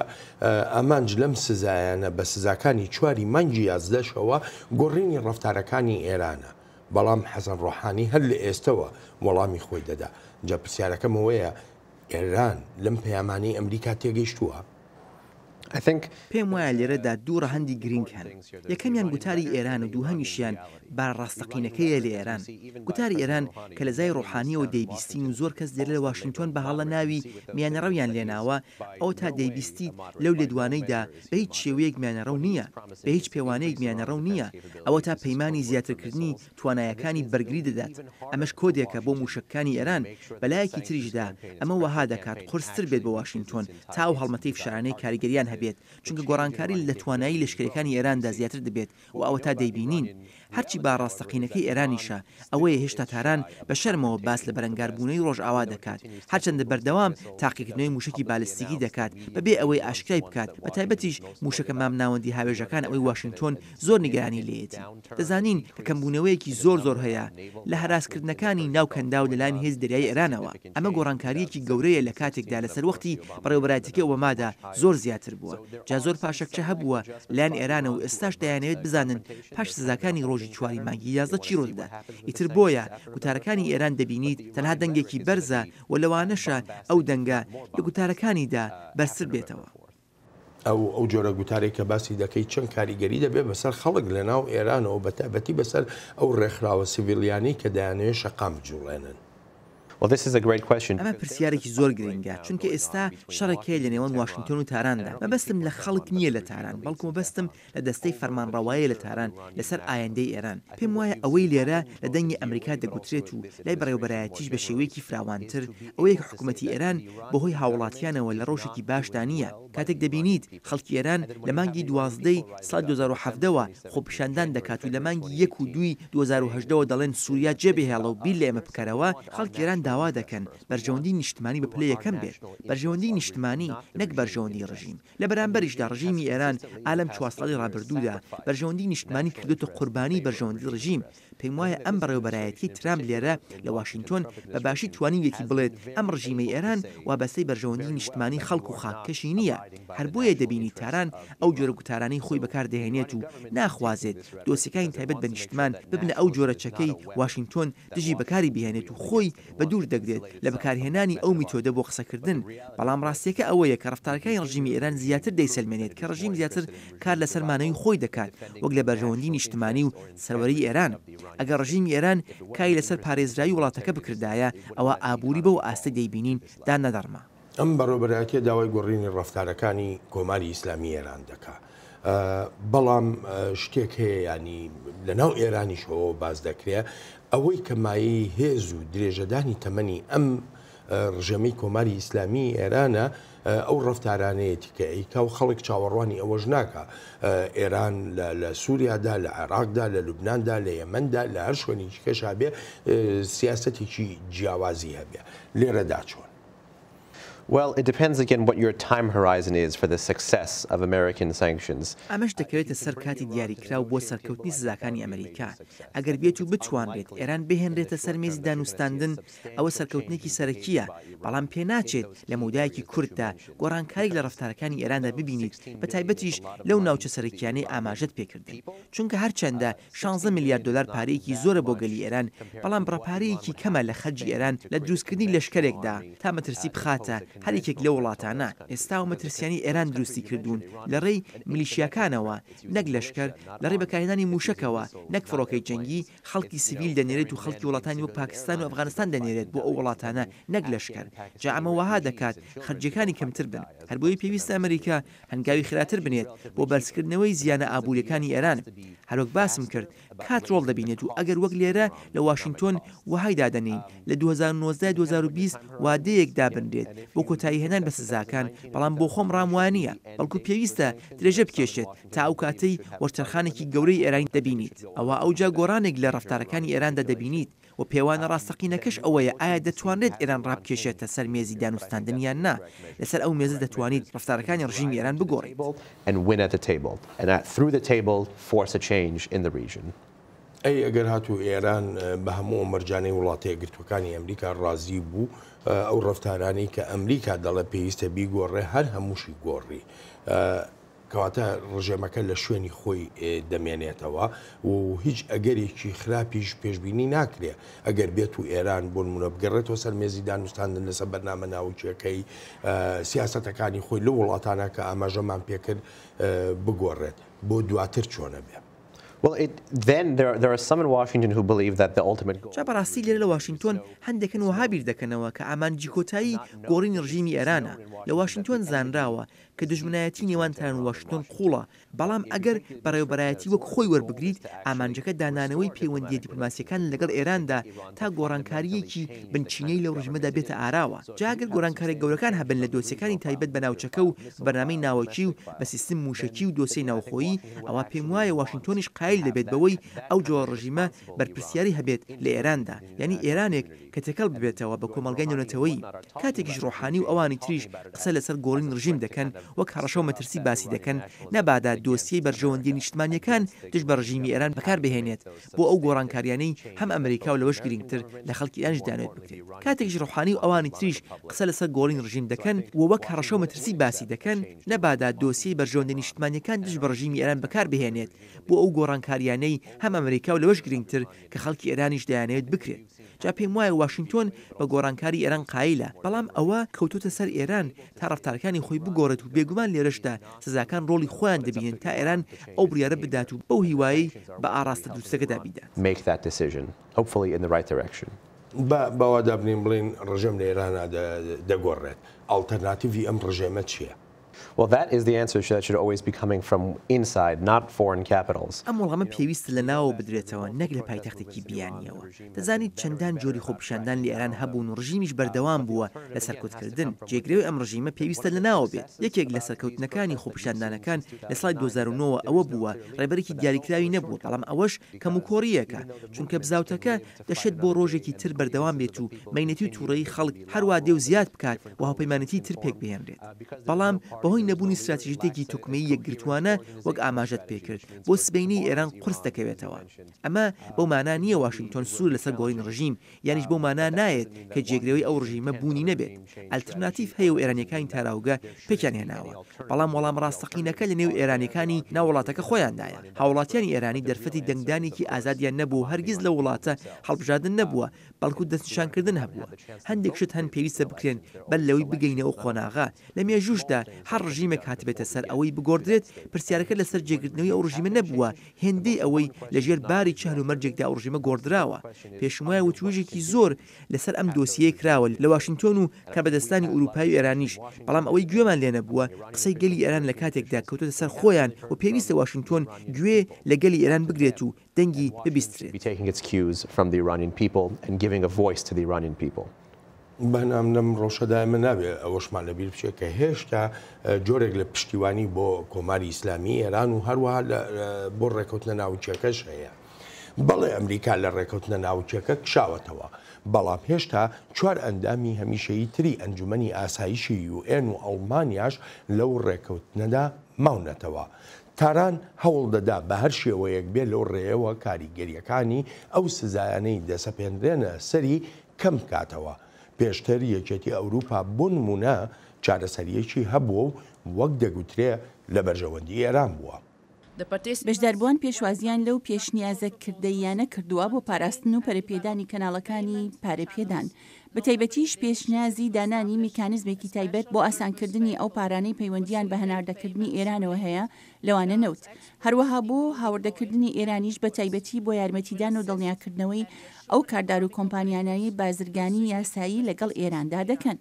ئەمانج لەم سزایانە بە سزاکانی 4 مانگی 11 گۆڕینی ڕەفتارەکانی ئێرانە. بەڵام حەسەن ڕۆحانی هەر لە ئێستەوە وەڵامی خۆی دەدا. جا پرسیارەکەمەوەیە ئێران لەم پەیامانەی ئەمریکا تێگەیشتووە؟ پێم وایە لێرەدا دوو ڕەهەندی گرنگ هەن. یەکەمیان گوتاری ئێران و دووهەمیشیان باڕاستەقینەکەیە لە ئێران. گوتاری ئێران کە لە زای ڕۆحانیەوە دەیبیستین و زۆر کەس لێرە لە واشنگتۆن بە هەڵە ناوی میانەڕەویان لێناوە، ئەو تا دەیبیستی لەو لێدوانەیدا بە هیچ شێوەیەک میانەڕەو نییە، بە هیچ پێوانەیەک میانەڕەو نییە، ئەوە تا پەیمانی زیاترکردنی توانایەکانی بەرگری دەدات. ئەمەش کۆدێکە بۆ موشکەکانی ئێران بەلایەکی تریشدا ئەمە وەها دەکات قورستر بێت بە واشنگتۆن تا و هەڵمەتەی فشارانەی کاریگەریان هەبێت، چونکە گۆڕانکاری لە توانایی لەشکرەکانی ئێراندا زیاتر دەبێت و ئەوە تا دەیبینین. هەرچی باڕاستەقینەکەی ئێرانیشە ئەوەیە هێشتا تاران بە شەرمەوە باس لە بەرەنگاربوونەی ڕۆژئاوا دەکات، هەرچەندە بەردەوام تاقیکردنەوەی موشکی بالستیکی دەکات بەبێ ئەوەی ئاشکای بکات، بە تایبەتیش موشکە مامناوەندی هاوێژەکان ئەوەی واشنگتۆن زۆر نیگەرانی لێتی. دەزانین کە کەمبوونەوەیەکی زۆر هەیە لە هەراسکردنەکانی ناو کەندا و لەلایەن هێز دەریای ئێرانەوە. ئەمە گۆڕانکاریەکی گەورەیە لە کاتێکدا لەسەر وەختی بەڕێوەبەرایەتیەکەی ئۆبامادا زۆر زیاتر بووە. جا زۆر پاشەکچە هەبووە لایەن ئێرانە و ئێستاش دەیانەوێت بزانن پاش سزاکانی ڕۆژی 4 مانگی 11 چی ڕۆدەدا. ئیتر بۆیە گوتارەکانی ئێران دەبینیت تەنها دەنگێکی بەرزە و لەوانەشە ئەو دەنگە لە گوتارەکانیدا بەرزتر بێتەوە. ئەو جۆرە گوتارێک کە باسی دەکەی چەند کاریگەری دەبێت بەسەر خەڵک لە ناو ئێرانەوە بە تایبەتی بەسەر ئەو ڕێکخراوە سیڤیلیانی کە دەیانەوێت شەقام بجوڵێنن. ئەمە پرسیارێکی زۆر گرنگە، چونکە ئێستا شەڕێکی لە نێوان واشنگتۆن و تاراندا. مەبەستم لە خەڵک نییە لە تاران، بەڵکو مەبەستم لە دەستەی فەرمانڕەوایە لە تاران لەسەر ئایندەی ئێران. پێم وایە ئەوەی لێرە لە دەنگی ئەمریکا دەگوترێت و لای بەڕێوەبەرایەتیش بە شێوەیەکی فراوانتر ئەوەیە کە حکوومەتی ئێران بەهۆی هاوڵاتیانەوە لە ڕۆژێکی باشدا نییە. کاتێک دەبینیت خەڵکی ئێران لە مانگی 12 ساڵ 2017ەوە خۆپیشاندان دەکات و لە مانگی 1 و 2 2010ەوە دەڵێن سووریا جێبێهێڵە و بیل لە ئێمە بکەرەوە، خەڵکی ئێران داوا دەکەن بەرژەوەندی نیشتمانی بە پلە یەکەم بێت، بەرژەوەندی نیشتمانی نەک بەرژەوەندی ڕژیم. لە بەرامبەریشدا ڕژیمی ئێران ئالەم 4 ساڵی ڕابردوودا بەرژەوەندی نیشتمانی کردوتە قوربانی بەرژەوەندی ڕژیم. پێم وایە ئەم بەڕێوەبەرایەتی ترامپ لێرە لە واشنگتۆن بە باشی توانیوێتی بڵێت ئەم ڕژیمەی ئێران وابەستەی بەرژەوەندی نیشتمانی خەڵک و خاکەشی نییە. هەر بۆیە دەبینی تاران ئەو جۆرە گوتارانەی خۆی بەکاردەهێنێت و ناخوازێت دۆسیەکانی تایبەت بە نیشتمان ببنە ئەو جۆرە چەکەی واشنگتۆن دژی بەکاری بهێنێت و خۆی بە دوور دەگرێت لە بەکارهێنانی ئەو میتۆدە بۆ قسەکردن. بەڵام ڕاستیەکە ئەوەیە کە ڕەفتارەکانی ڕژیمی ئێران زیاتر دەیسەلمێنێت کە ڕژیم زیاتر کار لە سەرمانەوەی خۆی دەکات وەک لە بەرژەوەندی نیشتمانی و سەروەری ئێران. ئەگەر ڕژیمی ئێران کاری لەسەر پارێزراوی وڵاتەکە بکردایە ئەوە ئابووری بەو ئاستە دەیبینین دا نەدەڕما. ئەم بەڕێوەبەرایەتیە داوای گۆڕینی ڕەفتارەکانی کۆماری ئیسلامی ئێران دەکات. بەڵام شتێک هەیە ینی لە ناو ئێرانیشەوە باز دەکرێت ئەوەی کە مایەی هێز و درێژەدانی تەمەنی ئەم ڕژەمەی کۆماری ئیسلامی ئێرانە ئەو ڕفتارانەیەتی کە ئەیکا و خەڵک چاوەڕوانی ئەوەش ناکە ئێران لە سووریادا لە عێراقدا لە لوبناندا لە یەمەندا لە هەر شوێنێکی کەشا بێ سیاسەتێکی جیاوازی هەبێ لێرەدا چۆن. Well, it depends again what your time horizon is for the success of American sanctions. ئەمەش دەکەوێتە سەر کاتی دیاریکراو بۆ سەرکەوتنی سزاکانی ئەمریکا. ئەگەر بێت و بتوانرێت ئێران بهێنرێتە سەر مێزی دانوستاندن ئەوە سەرکەوتنێکی سەرەکیە، بەڵام پێ ناچێت لە مودایەکی کورتدا گۆڕانکاریک لە ڕفتارەکانی ئێراندا ببینیت، بە تایبەتیش لەو ناوچە سەرەکیانەی ئاماژەت پێکردن. چونکە هەرچەندە 16 میلیارد دلار پارەیەکی زۆرە بۆ گەلی ئێران، بەڵام بڕەپارەیەکی کەمە لە خەرجی ئێران لە دروستکردنی لەشکرێکدا تا مەترسی بخاتە هەرێکێک لە وڵاتانە. ئێستا و مەترسیانی ئێران دروستی کردوون لە ڕێی میلیشیاکانەوە، نەک لەشکر، لە ڕێی بەکارهێنانی موشکەوە، نەک فڕۆکەی جەنگی، خەڵکی سیڤیل دەنێرێت و خەڵکی وڵاتانی وەک پاکستان و ئەفغانستان دەنێرێت بۆ ئەو وڵاتانە، نەک لەشکر. جا ئەمە وەها دەکات خەرجەکانی کەمتر بن. هەر بۆی پێویستە ئەمریکا هەنگاوی خراتر بنێت بۆ بەرزکردنەوەی زیانە ئابوووریەکانی ئێران. هەروەک باسم کرد کات ڕۆڵ دەبینێت و ئەگەر وەک لێرە لە واشنگتۆن وهای دادەنین لە 2019-2020 وادەیەک دابنرێت بۆ کۆتایی هێنان بە سزاکان، بەڵام بۆ خۆم ڕاموانیە، بەڵکو پێویستە درێژە بکێشێت تا ئەو کاتەی وەرچەرخانێکی گەورەی ئێرانی دەبینیت. ئەوە ئەوجا گۆڕانێک لە ڕفتارەکانی ئێراندا دەبینیت و پێوانە ڕاستەقینەکەش ئەوەیە ئایا دەتوانرێت ئێران ڕابکێشێتە سەر مێزی دانوستاندن یان نا. لەسەر ئەو مێزە دەتوانیت ڕفتارەکانی ڕژیمی ئێران بگۆڕیت and win at the table and through the table force a change in the region. ئەی ئەگەر هاتوو ئێران بە هەموو مەرجانەی وڵاتەیە گرتوەکانی ئەمریکا ڕازی بوو ئەو ڕفتارانەی کە ئەمریکا دەڵێ پێویستە بیگۆڕێ هەر هەمووشی گۆڕی، کەواتە ڕژێمەکە لە شوێنی خۆی دەمێنێتەوە و هیچ ئەگەرێکی خراپیش پێشببینی ناکرێ. ئەگەر بێت و ئێران بۆ نمونە بگەڕێتەوە سەر مێزی دانوستاندن لەسەر بەرنامە ناوچیەکەی سیاسەتەکانی خۆی لە وڵاتانە کە ئاماژەمان پێکرد بگۆڕێت، بۆ دواتر چۆنە بێ. Well, then there are some in Washington who believe that the ultimate goal. جا بەڕاستی لێرە لە واشنگتۆن هەندێکن وها بیر دەکەنەوە کە ئامانجی کۆتایی گۆڕینی ڕژیمی ئێرانە. لە واشنگتۆن زانراوە کە دژمنایەتی نێوان تایوان و واشنگتۆن قوڵە، بەڵام ئەگەر بەڕێوەبەرایەتی وەک خۆی وەربگریت ئامانجەکە دانانەوەی پەیوەندیە دیپلۆماسیەکان لەگەڵ ئێراندا تا گۆڕانکاریەکی بنچینەی لەو ڕژمەدا بێتە ئاراوە. جاگەر گۆڕانکاری گەورەکان هەبن لە دۆسیەکانی تایبەت بە ناوچەکە و بەرنامەی ناوەکی و بە سیستم موشکی و دۆسیی ناوخۆیی، ئەوە پێم وایە واشنگتۆنیش قایل دەبێت بەوەی ئەو جۆ ڕژیمە بەرپرسیاری هەبێت لە ئێراندا، یعنی ئێرانێک کە تێکەڵ ببێتەوە بە کۆمەلگای نێونەتەوەی. کاتێکیش ڕۆحانی و ئەوانی تریش قسە لەسەر گۆڕین ڕژیم دەکەن وەک هەڕەشە و مەترسی باسی دەکەن، نەبادا دۆسیەی بەرژەوەندی نیشتمانیەکان دژ بە ڕژیمی ئێران بەکار بهێنێت بۆ ئەو گۆڕانکاریانەی هەم ئەمریکا و لەوەش گرنگتر لە خەڵکی ئێرانش دانوێت بکرێت. کاتێکیش ڕۆحانی و ئەوانی تریش قسە لەسەر گۆڕین ڕژیم دەکەن و وەک هەڕەشە و مەترسی باسی دەکەن، نەبادا دۆسیەی بەرژەوەندی نیشتمانیەکان دژ بە ڕژیمی ئێران بەکار بهێنێت بۆ ئەو گۆڕانکاریانەی هەم ئەمریکا و لەوەش گرنگتر کە خەڵکی ئێرانیش دەیانەوێت بکرێت. جا پێم وایە واشنگتۆن بە گۆڕانکاری ئێران قایلە، بەڵام ئەوە کەوتوتە سەر ئێران تا ڕفتارەکانی خۆی بگۆڕێت و بێگومان لێرەشدا سزاکان ڕۆڵی خۆیان دەبینن تا ئێران ئەو بڕیارە بدات و بەو هیوایی بە ئاراستە دروستەکەدا بیدات. Make that decision, hopefully in the right direction. باوا دابنین بڵین ڕژەم لە ئێرانە دەگۆڕێت. ئالتەرناتیڤی ئەم ڕژێمە چییە؟ Well, that is the answer that should always be coming from inside, not foreign capitals. ئەم وەڵامە پێویست لە ناوە بدرێتەوە، نەک لە پایتەختێکی بیانیەوە. دەزانیت چەندان جۆری خۆپیشاندان لە ئێران هەبوون و ڕژیمیش بەردەوام بووە لە سەرکەوتکردن. جێگرەوەی ئەم ڕژیمە پێویستە لە ناوە بێت. یەکێک لە سەرکەوتنەکانی خۆپیشاندانەکان لە ساڵی 2009 ئەوە بووە ڕێبەرێکی دیاریکراوی نەبوو، بەڵام ئەوەش کەم و کۆڕیەکە، چونکە بزاوتەکە دەشێت بۆ ڕۆژێکی تر بەردەوام بێت و مەینەتی و تووڕەیی خەڵک هەروە دێو زیاد بکات و هاوپەیمانەتی تر پێک بهێنرێت. بەڵام بەهۆی نەبوونی استراتیژیەتێکی توکمەیی یەکگرتووانە وەک ئاماژەت پێکرد بۆ سبەینەی ئێران قورس دەکەوێتەوە. ئەمە بەو مانە نییە واشنگتۆن سوور لەسەر گۆڕین ڕژیم، یانیش بەو مانە نایەت کە جێگرەوەی ئەو ڕژیمە بوونی نەبێت. ئەلترناتیڤ هەیە و ئێرانیەکانی تاراوگە پێکیان هێناوە، بەڵام وەڵام ڕاستەقینەکە لە نێو ئێرانیەکانی ناوڵاتەکە خۆیاندایە. هاوڵاتیانی ئێرانی دەرفەتی دەنگدانێکی ئازادیان نەبوو، هەرگیز لە وڵاتە هەڵبژاردن نەبووە، بەڵکو دەستنیشانکردن هەبووە. هەندێک شت هەن پێویستە بکرێن بەر لەوەی بگەینەوە قۆناغا. لە مێژوشدا هەر ڕژیمێک هاتبێتە سەر ئەوەی بگۆڕدرێت، پرسیارەکە لەسەر جێگرتنەوەی ئەو ڕژیمە نەبووە، هێندەی ئەوەی لەژێر باری چەهل و مەرجێکدا ئەو ڕژیمە گۆڕدراوە. پێشمایە وتوێژێکی زۆر لەسەر ئەم دۆسیەی کراوە لە واشنگتۆن و کەبەدەستانی ئوروپای و ئێرانیش، بەڵام ئەوەی گوێمان لێ نەبووە قسەی گەلی ئێران لە کاتێکدا کەوتۆتە سەر خۆیان و پێویستە واشنگتۆن گوێ لە گەلی ئێران بگرێت و دەنگی ببیسترێت. Taking its cues from the Iranian people and giving a voice to the Iranian people. بەنام لەم ڕۆژەدا ئەمە نابێت ئەوەشمان لەبیر بچێت کە هێشتا جۆرێک لە پشتیوانی بۆ کۆماری ئیسلامی ئێران و هەروەها بۆ ڕێکەوتنە ناوچەکەش هەیە. بەڵێ ئەمریکا لە ڕێکەوتنە ناوچەکە کشاوەتەوە، بەڵام هێشتا 4 ئەندامی هەمیشەیی تری ئەنجومەنی ئاسایشی UN و ئەڵمانیاش لەو ڕێکەوتنەدا ماونەتەوە. تاران هەوڵ دەدا بە هەر شێوەیەک بێ لەو ڕێەوە کاریگەریەکانی ئەو سزایانەی دەسەپێنرێنە سەری کەم بکاتەوە. پێشتر یەکێتی ئەوروپا بۆ نمونە چارەسەریەکی هەبووە و وەک دەگوترێ لە بەرژەوەندی ئێران بووە. بەشداربووان پێشوازیان لەو پێشنیازە کردەیانە کردووە بۆ پاراستن و پەرەپێدانی کەناڵەکانی پارەپێدان. بە تایبەتیش پێشنیازی دانانی میکانیزمێکی تایبەت بۆ ئاسانکردنی ئەو پارانەی پەیوەندیان بە هەناردەکردنی ئێرانەوە هەیە لەوانە نەوت. هەروەها بۆ هاوردەکردنی ئێرانیش بە تایبەتی بۆ یارمەتیدان و دڵنیاکردنەوەی ئەو کاردار و کۆمپانیانایی بازرگانی یاسایی لەگەڵ ئێراندا دەکەن.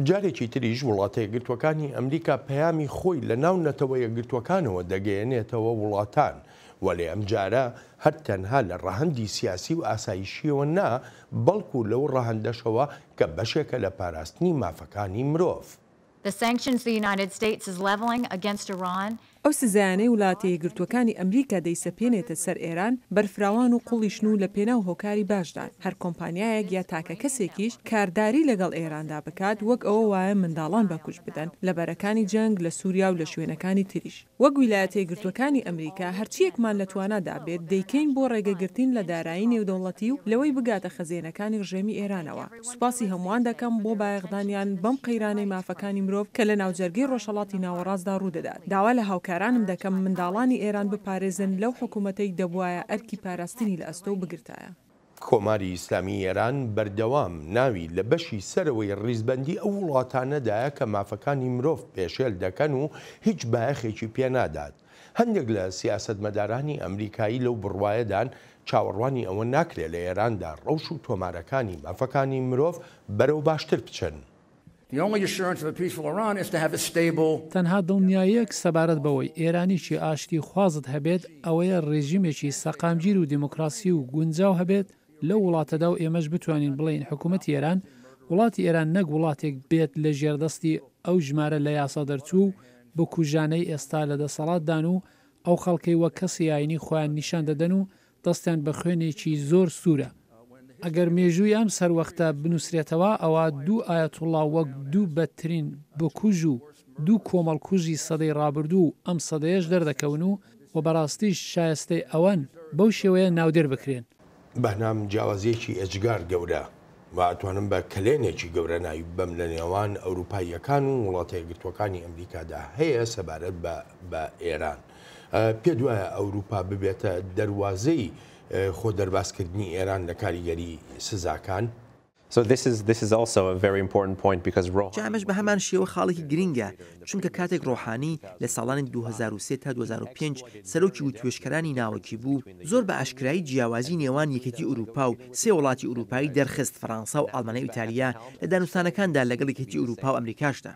جارێکی تریش وڵاتە یەکگرتوەکانی ئەمریکا پەیامی خۆی لە ناو نەتەوە یەکگرتوەکانەوە دەگەیەنێتەوە وڵاتان، وەلێ ئەم جارە هەر تەنها لە ڕەهەندی سیاسی و ئاسایشیەوە نا، بەڵکو لەو ڕەهەندەشەوە کە بەشێکە لە پاراستنی مافەکانی مرۆڤ. The sanctions the United States is leveling against Iran. ئەو سزایانەی وڵاتە یەکگرتوەکانی ئەمریکا دەیسەپێنێتە سەر ئێران بەرفراوان و قوڵیشن و لە پێناو هۆکاری باشدان. هەر کۆمپانیایەک یا تاکە کەسێکیش کارداری لەگەڵ ئێراندا بکات وەک ئەوە وایە منداڵان باکوش بدەن لە بەرەکانی جەنگ لە سووریا و لە شوێنەکانی تریش. وەک ویلایەتە یەکگرتوەکانی ئەمریکا هەرچیەکمان لە توانادا بێت دەیکەین بۆ ڕێگەگرتین لە دارایی نێودەوڵەتی و لەوەی بگاتە خەزێنەکانی ڕژێمی ئێرانەوە. سوپاسی هەمووان دەکەم بۆ بایەغدانیان بەم قەیرانەی مافەکانی مرۆڤ کە لە ناوجەرگەی ڕۆژهەڵاتی ناوەڕاستدا ڕوودەدات. داوا لە هاوکارانم دەکەم منداڵانی ئێران بپارێزن لەو حکوومەتەی دەبوایە ئەرکی پاراستنی لە ئەستۆ بگرتایە. کۆماری ئیسلامی ئێران بەردەوام ناوی لە بەشی سەرەوەی ڕیزبەندی ئەو وڵاتانەدایە کە مافەکانی مرۆڤ پێشێل دەکەن و هیچ بایەخێکی پێنادات. هەندێک لە سیاسەتمەدارانی ئەمریکایی لەو بڕوایەدان چاوەڕوانی ئەوە ناکرێت لە ئێراندا ڕەوش و تۆمارەکانی مافەکانی مرۆڤ بەرەو باشتر بچن. تەنها دڵنیاییەک سەبارەت بەوەی ئێرانیی ئاشتی خوازت هەبێت ئەوەیە ڕێژیمێکی سەقامگیر و دیموکراسی و گونجاو هەبێت لەو وڵاتەدا و ئێمەش بتوانین بڵین حکوومەتی ئێران وڵاتی ئێران نەک وڵاتێک بێت لە ژێردەستی ئەو ژمارە لە یاسا دەرچوو بە کوژانەی ئێستا لە دەسەڵاتدان و ئەو خەڵکەی وە کەسی ئاینی خۆیان نیشان دەدەن و دەستیان بە خوێنێکی زۆر سوورە. ئەگەر مێژووی ئەم سەروەختە بنووسرێتەوە ئەوە دوو ئاەتوڵا وەک دوو بەترین بکوژ و دوو کۆمەڵکوژی سەدەی ڕابردوو ئەم سەدەیەش دەردەکەون و بەڕاستیش شایستەی ئەوەن بەو شێوەیە ناودێر بکرێن. بەنام جیاوازیەکی ئەجگار گەورە واتوانم بە کلێنێکی گەورە ناوی بەم لە نێوان ئەوروپاییەکان و وڵاتە یەکگرتوەکانی ئەمریکادا هەیە سەبارەت بە ئێران. پێ دوایە ئەوروپا ببێتە دەواازەی خۆ دەرباسکردنی ئێران لە کاریگەری سزاکان. So this is also a very important point because جامش بە هەمان شێوە خاڵێکی گرینگە چونکە کاتێک ڕۆحانی لە ساڵانی 2003 تا 2005 سەرۆکی و توێشکەرانی ناوەکی بوو زۆر بە ئاشکرایی جیاوازی نێوان یەکێتی ئوروپا و سێ وڵاتی ئوروپایی دەرخست فەڕەنسا و ئەڵمانیا و ئیتالیا لە دانوستانەکاندا لەگەڵ یەکێتی ئوروپا و ئەمریکاشدا.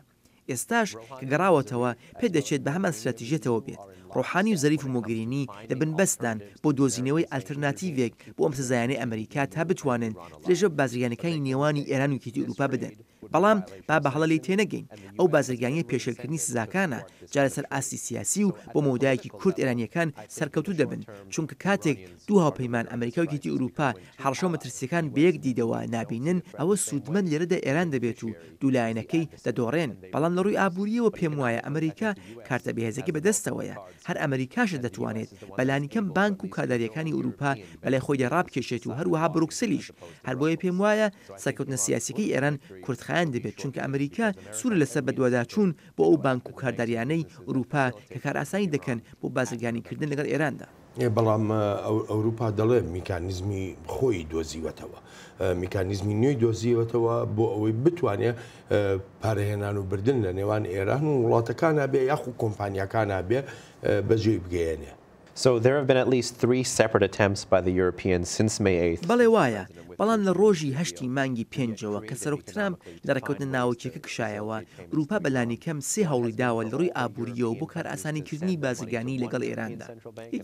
ئێستاش کە گەڕاوەتەوە پێ دەچێت بە هەمان استراتیژێتەوە بێت. ڕۆحانی و زەریف و مۆگرینی لە بنبەستدان بۆ دۆزینەوەی ئالتەرناتیڤێک بۆ ئەم سزایانەی ئەمریکا تا بتوانن درێژە بازرگانەکانی نێوانی ئێران و یەکێتی ئوروپا بدەن. بەڵام با بە هەڵە لی تێنەگەین ئەو بازرگانیە پێشێلکردنی سزاکانە جارە سەر ئاستی سیاسی و بۆ مۆدایەکی کورد ئێرانیەکان سەرکەوتو دەبن چونکە کاتێک دوو هاوپەیمان ئەمریکا و یەکێتی ئوروپا هەڕەشە مەترسیەکان بەیەک دیدەوە نابینن ئەوە سوودمەند لێرەدا ئێران دەبێت و دوولایەنەکەی دەدۆڕێن. بەڵام لە ڕووی ئابوووریەوە پێم وایە ئەمریکا کارتە بەهێزەکە بەدەستەوەیە هەر ئەمریکاشە دەتوانێت بەلانیکەم بانک و کاداریەکانی ئوروپا بەلای خۆی دەڕابکێشێت و هەروەها بروکسلیش هەر بۆیە پێم وایە سەرکەوتنە سیاسیەکەی ئێران کوردخایان دەبێت چونکە ئەمریکا سوورە لەسەر بەدواداچوون بۆ ئەو بانک و کارداریانەی ئوروپا کە کار ئاسانی دەکەن بۆ بازرگانیکردن لەگەڵ ئێراندا. بەڵام ئەوروپا دەڵێ میکانیزمی خۆی دۆزیوەتەوە میکانیزمی نوێی دۆزیوەتەوە بۆ ئەوەی بتوانێت پارەهێنان و بردن لە نێوان ئێران و وڵاتەکانە بێ یاخو کۆمپانیەکانە بێ بەجێ بگەێنێ. So there have been at least 3 separate attempts by the Europeans since May 8th. بەڵێ وایە بەڵام لە ڕۆژی هەشتی مانگی پێنجەوە کە سەرۆک ترامپ لە ڕێکەوتنە ناوچیەکە کشایەوە ئەوروپا بەلانی کەم 3 هەوڵی داوە لە ڕووی ئابوووریەوە بۆ کار ئاسانیکردنی بازرگانی لەگەڵ ئێراندا.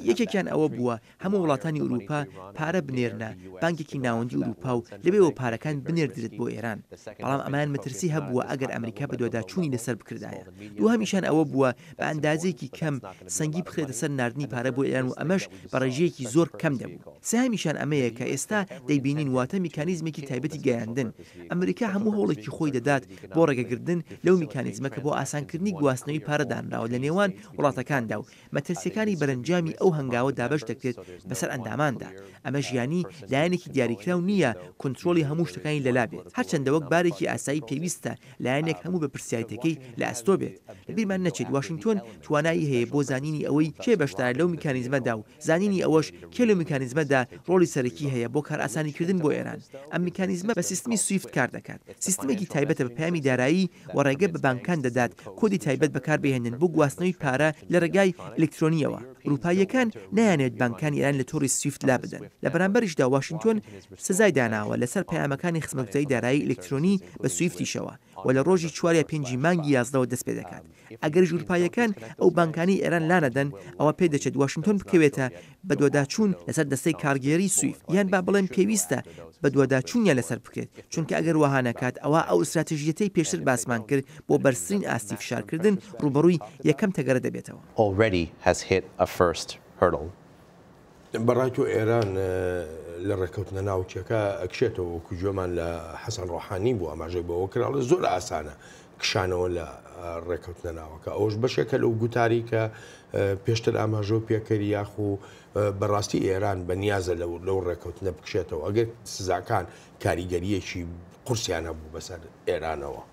یەکێکیان ئەوە بووە هەموو وڵاتانی ئەوروپا پارە بنێرنە بانکێکی ناوەندی ئەوروپا و لەبێەوە پارەکان بنێردرێت بۆ ئێران. بەڵام ئەمان مەترسی هەبووە ئەگەر ئەمریکا بە دوواداچوونی لەسەر بکردایە. دووهەمیشان ئەوە بووە بە ئەندازەیەکی کەم سەنگی بخرێتە سەر ناردنی پارە بۆ ئێران و ئەمەش بە ڕێژەیەکی زۆر کەم دەبوو. سەهامیشان ئەمەیە کە ئێستا دەیبینین واتە میکانیزمێکی تایبەتی گەیاندن. ئەمریکا هەموو هەوڵێکی خۆی دەدات بۆ ڕێگەگرتن لەو میکانیزمەکە بۆ ئاسانکردنی گواستنەوەی پارەدانراوە لە نێوان وڵاتەکاندا و مەترسیەکانی بەرەنجامی ئەو هەنگاوە دابەش دەکرێت بەسەر ئەنداماندا. ئەمە ژیانی لایەنێکی دیاریکراو نییە کۆنتترۆلی هەموو شتەکانی لەلا بێت. هەرچەندە وەک بارێکی ئاسایی پێویستە لایەنێک هەموو بە پرسیارەتەکەی لە ئەستۆ بێت. لەبیرمان نەچێت واشنگتۆن توانایی هەیە بۆ زانینی ئەوەی کێ بەشدار لەو میکانیزمەدا و زانینی ئەوەش کێ لەو میکانیزمەدا ڕۆڵی سەرەکی هەیە بۆ کار ئاسانیکردن بۆ ئێران. ئەم میکانیزمە بە سیستمی سویفت کار دەکات. سیستمێکی تایبەتە بە پەیامی دارایی و ڕێگە بە بانکان دەدات کۆدی تایبەت بەکار بهێنن بۆ گواستنەوەی پارە لە ڕێگای ئەلکترۆنیەوە. ئەوروپاییەکان نایانێت بانکانی ئێران لە تۆڕی سویفت لا بدەن. لە بەرامبەریشدا واشنگتۆن سزای داناوە لەسەر پەیامەکانی خزمەتگوزاری دارایی ئەلکترۆنی بە سویفتیشەوە و لە ڕۆژی 4 5 مانگی 11ەوە دەست پێ دەکات. ئەگەر ئەوروپاییەکان ئەو بانکانی ئێران لا نەدەن ئەوە پێ دەچێت واشنگتۆن بکەوێتە بە دوواداچوون لەسەر دەستەی کارگێری سویفت یان با بڵێن پێویستە بە دوواداچوونیان لەسەر بکرێت چونکە ئەگەر وەها نەکات ئەوە ئەو ئستراتیژیەتەی پێشتر باسمان کرد بۆ بەرزترین ئاستی فشارکردن ڕوبەڕووی یەکەم تەگەرە دەبێتەوە. Already has hit a first hurdle. بەڕای تۆ ئێران لە ڕێکەوتنە ناوچەکە ئەکشێتەوە وەکو گوێمان لە حەسەن ڕۆحانی بوو ئاماژەی بەوە کراڵە زۆر ئاسانە کشانەوە لە ڕێکەوتنە ناوەکە ئەوش بەشێکە لەو گوتاری کە پێشتر ئاماژۆ پێکەری یاخو بەڕاستی ئێران بە نیازە لەو ڕێکەوتنە بکشێتەوە ئەگەر سزاکان کاریگەریەکی قورسیان هەبوو بەسەر ئێرانەوە.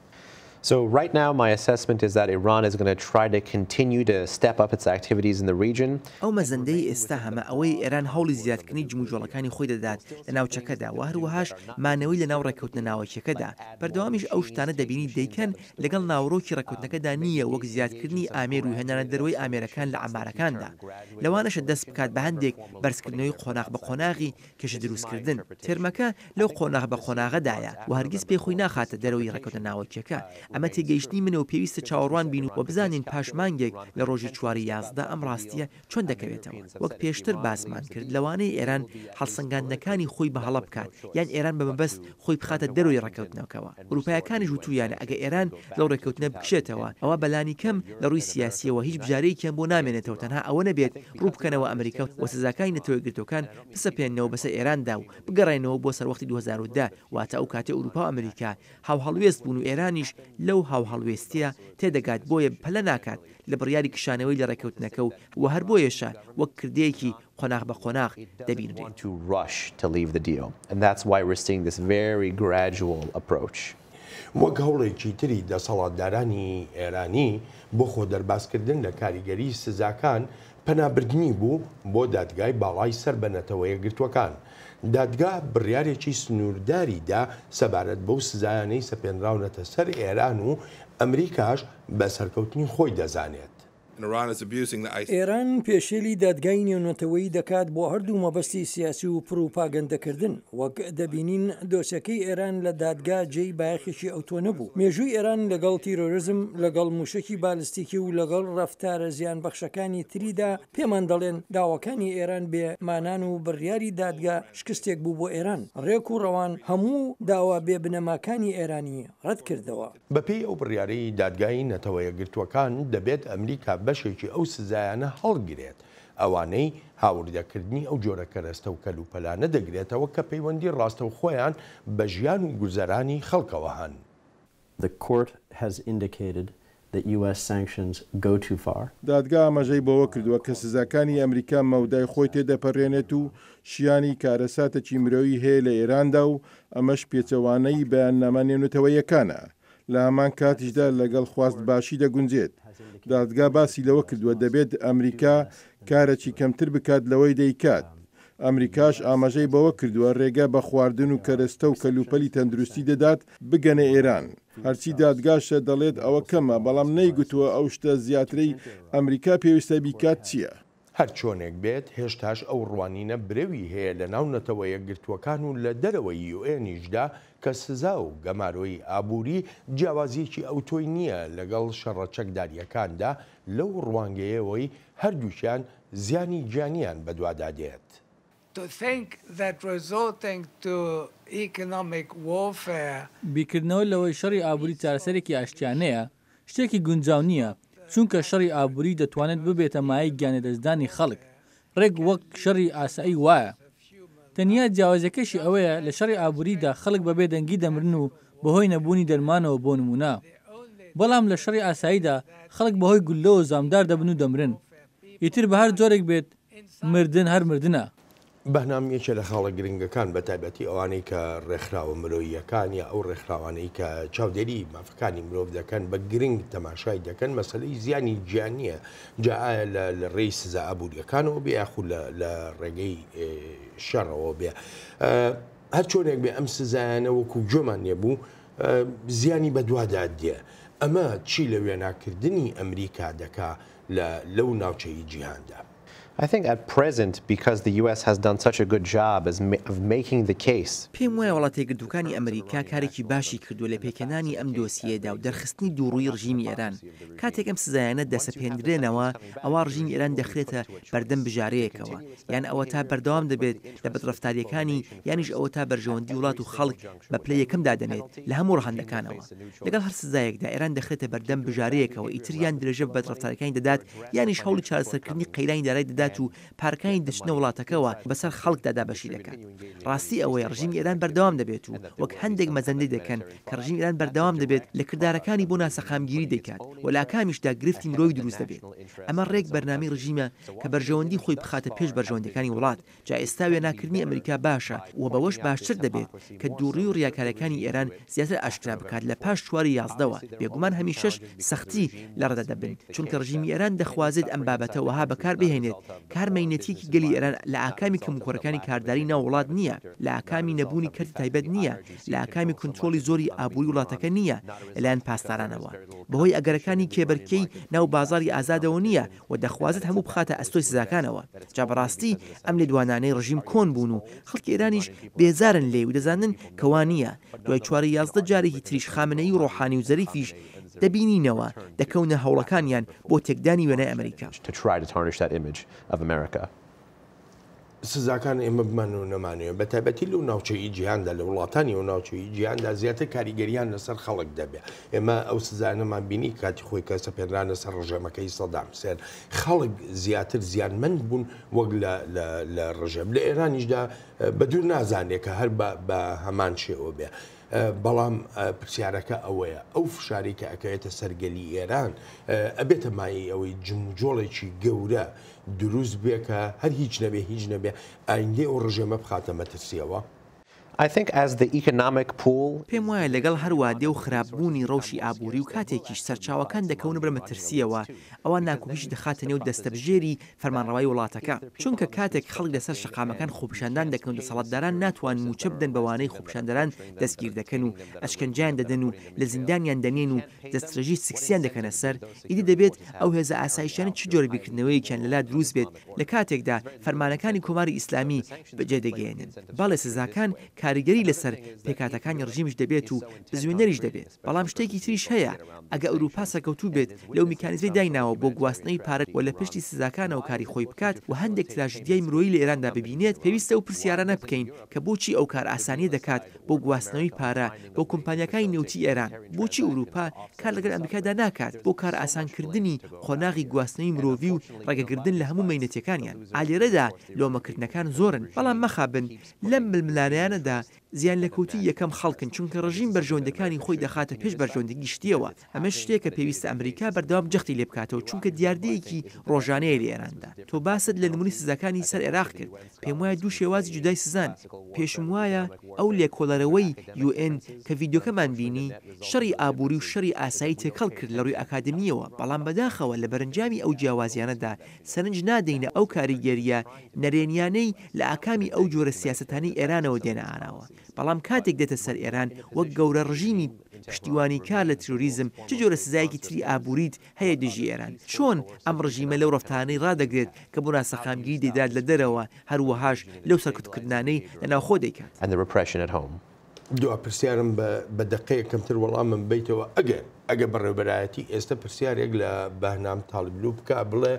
So right now, my assessment is that Iran is going to try to continue to step up its activities in the region. ئەو مەزەندەی ئێستا هەمە ئەوەی ئێران هەوڵی زیادکردنی جموجۆڵەکانی خۆی دەدات لە ناوچەکەدا و هەروەهاش مانەوەی لە ناو ڕێکەوتنە ناوەکیەکەدا. بەردەوامیش ئەو شتانە دەبینی دەیکەن لەگەڵ ناوڕۆکی ڕێکەوتنەکەدا نییە وەک زیادکردنی ئامێر و هێنانە دەرەوەی ئامێرەکان لە عەمارەکاندا. لەوانەشە دەست بکات بە هەندێک بەرزکردنەوەی قۆناغ بە قۆناغی کێشە دروستکردن. تێرمەکە لەو قۆناغ بە قۆناغەدایە و هەرگیز پێخۆی ناخاتە دەرەوەی ڕێکەوتنە ناوەکیەکە. ئەمە تێگەیشتنی منەوە پێویستە چاوەڕوان بین و بزانین پاشمانگێک لە ڕۆژی 4 ئەم ڕاستیە چۆن دەکەوێتەوە. وەک پێشتر باسمان کرد لەوانەیە ئێران هەڵسەنگاندنەکانی خۆی بە هەڵە بکات یان ئێران بە مەبەست خۆی بخاتە دەرەوەی ڕێکەوتنەوەکەوە. ئەوروپایەکانیش وتویانە ئەگە ئێران لەو ڕێکەوتنە بکشێتەوە ئەوە بەلانی کەم لە ڕووی سیاسیەوە هیچ بژارەیەکیان بۆ نامێنێتەوە تەنها ئەوە نەبێت ڕوو بکەنەوە ئەمریکا و سزاکانی نەتەوەی گرتوەکان بسەپێنەوە بەسەر ئێراندا و بگەڕێنەوە بۆ سەروەختی 2010 واتە ئەو کاتێ ئەوروپا و ئەمریکا هاوهەڵوێست بوون و ئێرانیش لەو هاوهەڵوێستیە تێدەگات بۆیە پەلە ناکات لە بڕیاری کشانەوەی لە ڕێکەوتنەکە و هەر بۆیەشە وەک کردەیەکی قۆناغ بە قۆناغ دەبینرێت. To rush to leave the deal, and that's why we're seeing this very gradual approach. وەک هەوڵێکی تری دەسەڵاتدارانی ئێرانی بۆ خۆ دەرباسکردن لە کاریگەری سزاکان پەنابردنی بوو بۆ دادگای باڵای سەر بەنەتەوەیە گرتوەکان. دادگا بڕیارێکی سنوورداریدا سەبارەت بەو سزایانەی سەپێنراونەتە سەر ئێران و ئەمریکاش بە سەرکەوتنی خۆی دەزانێت. ئێران پێشێلی دادگای نێونەتەوەی دەکات بۆ هەردوو مەبەستی سیاسی و پروپاگەندەکردن وەک دەبینین دۆسەکەی ئێران لە دادگا جێی بایەخێکی ئەوتۆ نەبوو. مێژووی ئێران لەگەڵ تیرۆریزم لەگەڵ موشکی بالستیکی و لەگەڵ ڕەفتارە زیان بەخشەکانی تریدا پێمان دەڵێن داواکانی ئێران بێ مانان و بڕیاری دادگا شکستێک بوو بۆ ئێران. ڕێک و ڕەوان هەموو داوا بێ بنەماکانی ئێرانی ڕەت کردەوە. بەپێی ئەو بڕیارەی دادگای نەتەوەیە گرتوەکان دەبێت ئەمریکا بەشێکی ئەو سزایانە هەڵگرێت ئەوانەی هاوردەکردنی ئەو جۆرە کەرەستە و کەلوپەلانە دەگرێتەوە کە پەیوەندی ڕاستە و خۆیان بە ژیان و گوزەرانی خەڵکەوە هەن. The court has indicated that US sanctions go too far. دادگا ئاماژەی بەوە کردووە کە سزاکانی ئەمریکا مەودای خۆی تێدەپەڕێنێت و شیانی کارەساتێکی مرۆیی هەیە لە ئێراندا و ئەمەش پێچەوانەی بەیاننامە نێونەتەوەیەکانە. لە هەمان کاتیشدا لەگەڵ خواست باشی دەگونجێت. دادگا باسی لەوە کردووە دەبێت ئەمریکا کارێکی کەمتر بکات لەوەی دەیکات. ئەمریکاش ئاماژەی بەوە کردووە ڕێگە بە خواردن و کەرەستە و کەلوپەلی تەندروستی دەدات بگەنە ئێران. هەرچی دادگاشە دەڵێت ئەوە کەمە بەڵام نەیگوتووە ئەو شتە زیاترەی ئەمریکا پێویستە بیکات چییە؟ هەر چۆنێک بێت هێشتاش ئەو ڕوانینە برەوی هەیە لە ناو نەتەوە یەکگرتووەکان و لە دەرەوەی یوئێنیشدا کە سزا و گەمارۆی ئابووری جیاوازیەکی ئەوتۆی نییە لەگەڵ شەڕە چەکداریەکاندا لەو ڕوانگەیەوەی هەردووشیان زیانی گیانیان بەدوادادێت. بیرکردنەوە لەوەی شەڕی ئابووری چارەسەرێکی ئاشتیانەیە شتێکی گونجاو نییە، چونکە شەڕی ئابووری دەتوانێت ببێتە مایەی گیانەدەستدانی خەڵک، ڕێک وەک شەڕی ئاسایی وایە. تەنیا جیاوازەکەشی ئەوەیە لە شەڕی ئابووریدا خەڵک بەبێ دەنگی دەمرن و بەهۆی نەبوونی دەرمانەوە بۆ نمونە. بەڵام لە شەڕی ئاساییدا خەڵک بەهۆی گولەوە زامدار دەبن و دەمرن. ئیتر بە هەر جۆرێک بێت مردن هەر مردنە. بەنامەیەکە لە خاڵە گرنگەکان بە تایبەتی ئەوانەی کە ڕێکخراوە مرۆییەکان یا ئەو ڕێکخراوانەی کە چاودێری مافەکانی مرۆڤ دەکەن بە گرنگ تەماشای دەکەن مەسەلەی زیانی گیانیە جاایە لە ڕێی سزا ئابوووریەکانەوە بێ یاخود لە ڕێگەی شەڕەوە بێ. هەر چۆنێک بێ ئەم سزایانە وەکو گوێمان نێبوو زیانی بەدووادا دێ. ئەمە چی لە وێناکردنی ئەمریکا دەکا لەو ناوچەی جیهاندا؟ I think at present, because the US has done such a good job of making the case. پێم وایە وڵاتێگرتوەکانی ئەمریکا کارێکی باشی کردووە لە پێکەنانی ئەم دۆسیەدا و دەرخستنی دووڕووی ڕژیمی ئێران. کاتێک ئەم سزایانە دەسەپێنرێنەوە ئەوە ڕژیمی ئێران دەخرێتە بەردەم بژارەیەکەوە، یان ئەوە تا بەردەوام دەبێت لە بەدڕەفتاریەکانی یانیش ئەوە تا بەرژەوەندی وڵات و خەڵک بە پلە یەکەم دادەنێت لە هەموو ڕەهەندەکانەوە. لەگەڵ هەر سزایەکدا ئێران دەخرێتە بەردەم بژارەیەکەوە، ئیتریان درێژە بە بەدڕەفتاریەکانی دەدات یانیش هەوڵی چارەسەرکردنی قەیرانی دارایی دەدات و پارکانی دەچنە وڵاتەکەەوە بەسەر خەڵکدادا بەشی دەکات. ڕاستی ئەوەی ڕژیمی ئێران بەردەوام دەبێت و وەک هەندێک مەزەندەی دەکەن کە ڕژیمی ئێران بەردەوام دەبێت لە کردارەکانی بۆ ناسەخامگیری دەکات و لە ئاکامیشدا گرفتی مرۆڤی دروست دەبێت. ئەمە ڕێک بەرنامەی ڕژیمە کە بەرژەوەندی خۆی بخاتە پێش بەرژەوەندەکانی وڵات. جا ئێستا وێناکردنی ئەمریکا باشە و بەوەش باشتر دەبێت کە دووڕی و ڕیاکارەکانی ئێران زیاتر ئاشکرا بکات لە پاش چواری 11ەوە. بێگومان هەمیشەش سەختی لە ڕەدا دەبن، چونکە ڕژیمی ئێران دەخوازێت ئەم بابەتە وەها بەکار بهێنێت کارمەینەتیەکی گەلی ئێران لە ئاکامی کەموکۆرەکانی کارداری ناو وڵات نییە، لە ئاکامی نەبوونی کەرتی تایبەت نییە، لە ئاکامی کنترۆلی زۆری ئابووری وڵاتەکە نییە لەلایەن پاسدارانەوە، بەهۆی ئەگەرەکانی کێبەرکەی ناو بازاری ئازادەوە نییە و دەخوازت هەموو بخاتە ئەستۆی سزاکانەوە. جا بەڕاستی ئەم لێدوانانەی ڕژیم کۆن بوون و خەڵکی ئێرانیش بێزارن لێ و دەزانن کەوا نییە. دوای چواری 11 جارێکی تریش خامنەی و ڕۆحانی و زەریفیش دەبینینەوە دەکەونە هەوڵەکانیان بۆ تێکدانی وێنەی ئەمریکا. سزاکان ئێمە بمان و نەمانوێت بە تایبەتی لەو ناوچەی جیهاندا لە وڵاتانی و ناوچەی جیهاندا زیاتر کاریگەریان لەسەر خەڵک دەبێت. ئێمە ئەو سزانەمان بینی کاتی خۆی کە سەپێنرانە سەر ڕژەمەکەی سەدام حوسێن خەڵک زیاتر زیانمەند بوون وەک لە ڕژەم لە ئێرانیشدا بە دوور نازانێت کە هەر بە هەمان شێوە بێ. بەڵام پرسیارەکە ئەوەیە ئەو فشاری کە ئەکەوێتە سەرگەلی ئێران ئەبێتە مای ئەوەی جمجۆڵێکی گەورە دروست بێ کە هەر هیچ نەبێ ئایندێ ئەو ڕژێمە بخاتە مەترسیەوە. I think as the economic pool پێم وایە لەگەڵ هەروادێ و خراپبوونی ڕەوشی ئابووری و کاتێکیش سەرچاوەکان دەکەونە بە مەترسیەوە ئەوە ناکۆکیش دەخاتە نێو دەستەبژێری فەرمانڕەوایی وڵاتەکە، چونکە کاتێک خەڵک لەسەر شەقامەکان خۆپیشاندان دەکەن و دەسەڵاتداران ناتوان موچە بدەن بەوانەی خۆپیشاندەران دەستگیر دەکەن و ئەشکەنجیان دەدەن و لە زیندانیان دەنێن و دەستڕێژی سکسیان دەکەنە سەر، ئیدی دەبێت ئەو هێزە ئاسایشیانە چ جۆرە بیرکردنەوەیەکیان لەلا دروست بێت لە کاتێکدا فەرمانەکانی کۆماری ئیسلامی بەجێ دەگەێنن. باڵێ سزاکان کاریگەری لەسەر پێکاتەکانی ڕژیمش دەبێت و زوێنەریش دەبێت. بەڵام شتێکی تریش هەیە، ئەگە ئەوروپا سەکەوتوو بێت لەو میکانیزمی دایناوە بۆ گواستنەی پارە و لە پشتی سزاکانەوە کاری خۆی بکات و هەندێک تراژدیای مرۆیی لە ئێراندا ببینێت، پێویستە و پرسیارانە بکەین کە بۆچی ئەو کار ئاسانیە دەکات بۆ گواستنەوەی پارە بۆ کۆمپانیەکانی نێوتی ئێران، بۆچی ئەوروپا کار لەگەڵ ئەمریکادا ناکات بۆ کار ئاسانکردنی خۆناغی گواستنەوەی مرۆڤی و ڕێگەگرتن لە هەموو مەینەتەکانیان. ئالێرەدا لۆمەکردنەکان زۆرن، بەڵام مەخابن لەم ململانیانەدا زیان لە کەوتی یەکەم خەڵکن، چونکە ڕژیم بەرژەوەندەکانی خۆی دەخاتە پێش بەرژەوەندەگی شتیەوە. ئەمە شتێکە پێویستە ئەمریکا بەردەوام جەختی لێ بکاتەوە، چونکە دیاردەیەکی ڕۆژانەیە لە ئێراندا. تۆ باست لە نمونی سزاکانی سەر عێراق کرد، پێم وایە دوو شێوازی جودای سزان. پێشم وایە ئەو لێکۆڵەرەوەی UN کە ڤیدیۆکەمان بینی شەڕی ئابووری و شەڕی ئاسایی تێکەڵ کرد لە ڕووی ئاکادمیەوە، بەڵام بەداخەوە لە بەرەنجامی ئەو جیاوازیانەدا سەرنج نادەینە ئەو کاریگەریە نەرێنیانەی لە ئاکامی ئەو جۆرە سیاسەتانی ئێرانەوە دێنە ئاراوە. بەڵام کاتێک دێتە سەر ئێران وەک گەورە ڕژیمی پشتیوانی کار لە تروریزم چ جۆرە سزایەکی تری ئابووریت هەیە دژی ئێران چۆن ئەم ڕژیمە لەو ڕفتانەی ڕدەگرێت کە بۆ ناسەخامگیری دەیدات لە دەرەوە هەروەهاش لەو سەرکوتکردانەی لەناوخۆ دەیکات. دو پرسیارم بە دقەیە کەمتر وەڵامم بیتەوە ئەگە بەڕێوبەرایەتی ئێستا پرسیارێک لە بەهنام تاالبلو بکە بڵێ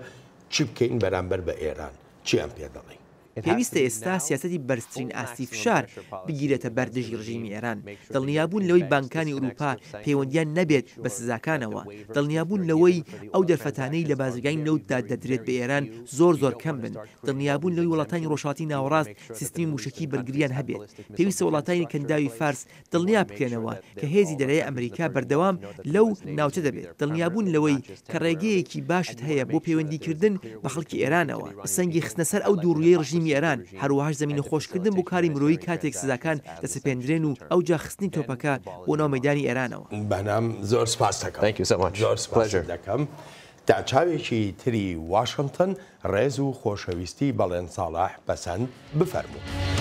چی بکەین بەرامبەر بە ئێران چیان پێ دەڵێ؟ پێویستە ئێستا سیاسەتی بەرزترین ئاستی فشار بگیرێتە بەردەژی ڕژیمی ئێران دڵنیابوون لەوەی بانکانی ئوروپا پەیوەندیان نەبێت بە سزاکانەوە دڵنیابوون لەوەی ئەو دەرفەتانەی لە بازرگای نەوتدا دەدرێت بە ئێران زۆر کەم بن دڵنیابوون لەوەی وڵاتانی ڕۆژهاتی ناوەڕاست سیستمی موشکی بەرگریان هەبێت پێویستە وڵاتانی کەنداوی فارس دڵنیا بکرێنەوە کە هێزی دەرەیە ئەمریکا بەردەوام لەو ناوچە دەبێت دڵنیابوون لەوەی کە ڕێگەیەکی باشت هەیە بۆ پەیوەندیکردن بە خەڵکی ئێرانەوە سەنگی خستنە سەر ئەو دووڕوویەی ڕژیمی ئێران هەروەهاش زمینە خۆشکردن بۆ کاری مرۆیی کاتێک سزاکان دەسەپێنرێن و ئەو جا خستنی تۆپەکە بۆ ناو مەیدانی ئێرانەوە. بەنام زۆر سپاس دەکەم زۆر سپاس دەکەم تا چاوێکی تری واشنگتن ڕێز و خۆشەویستی بەڵێن ساڵح بەسەند بفەرموو.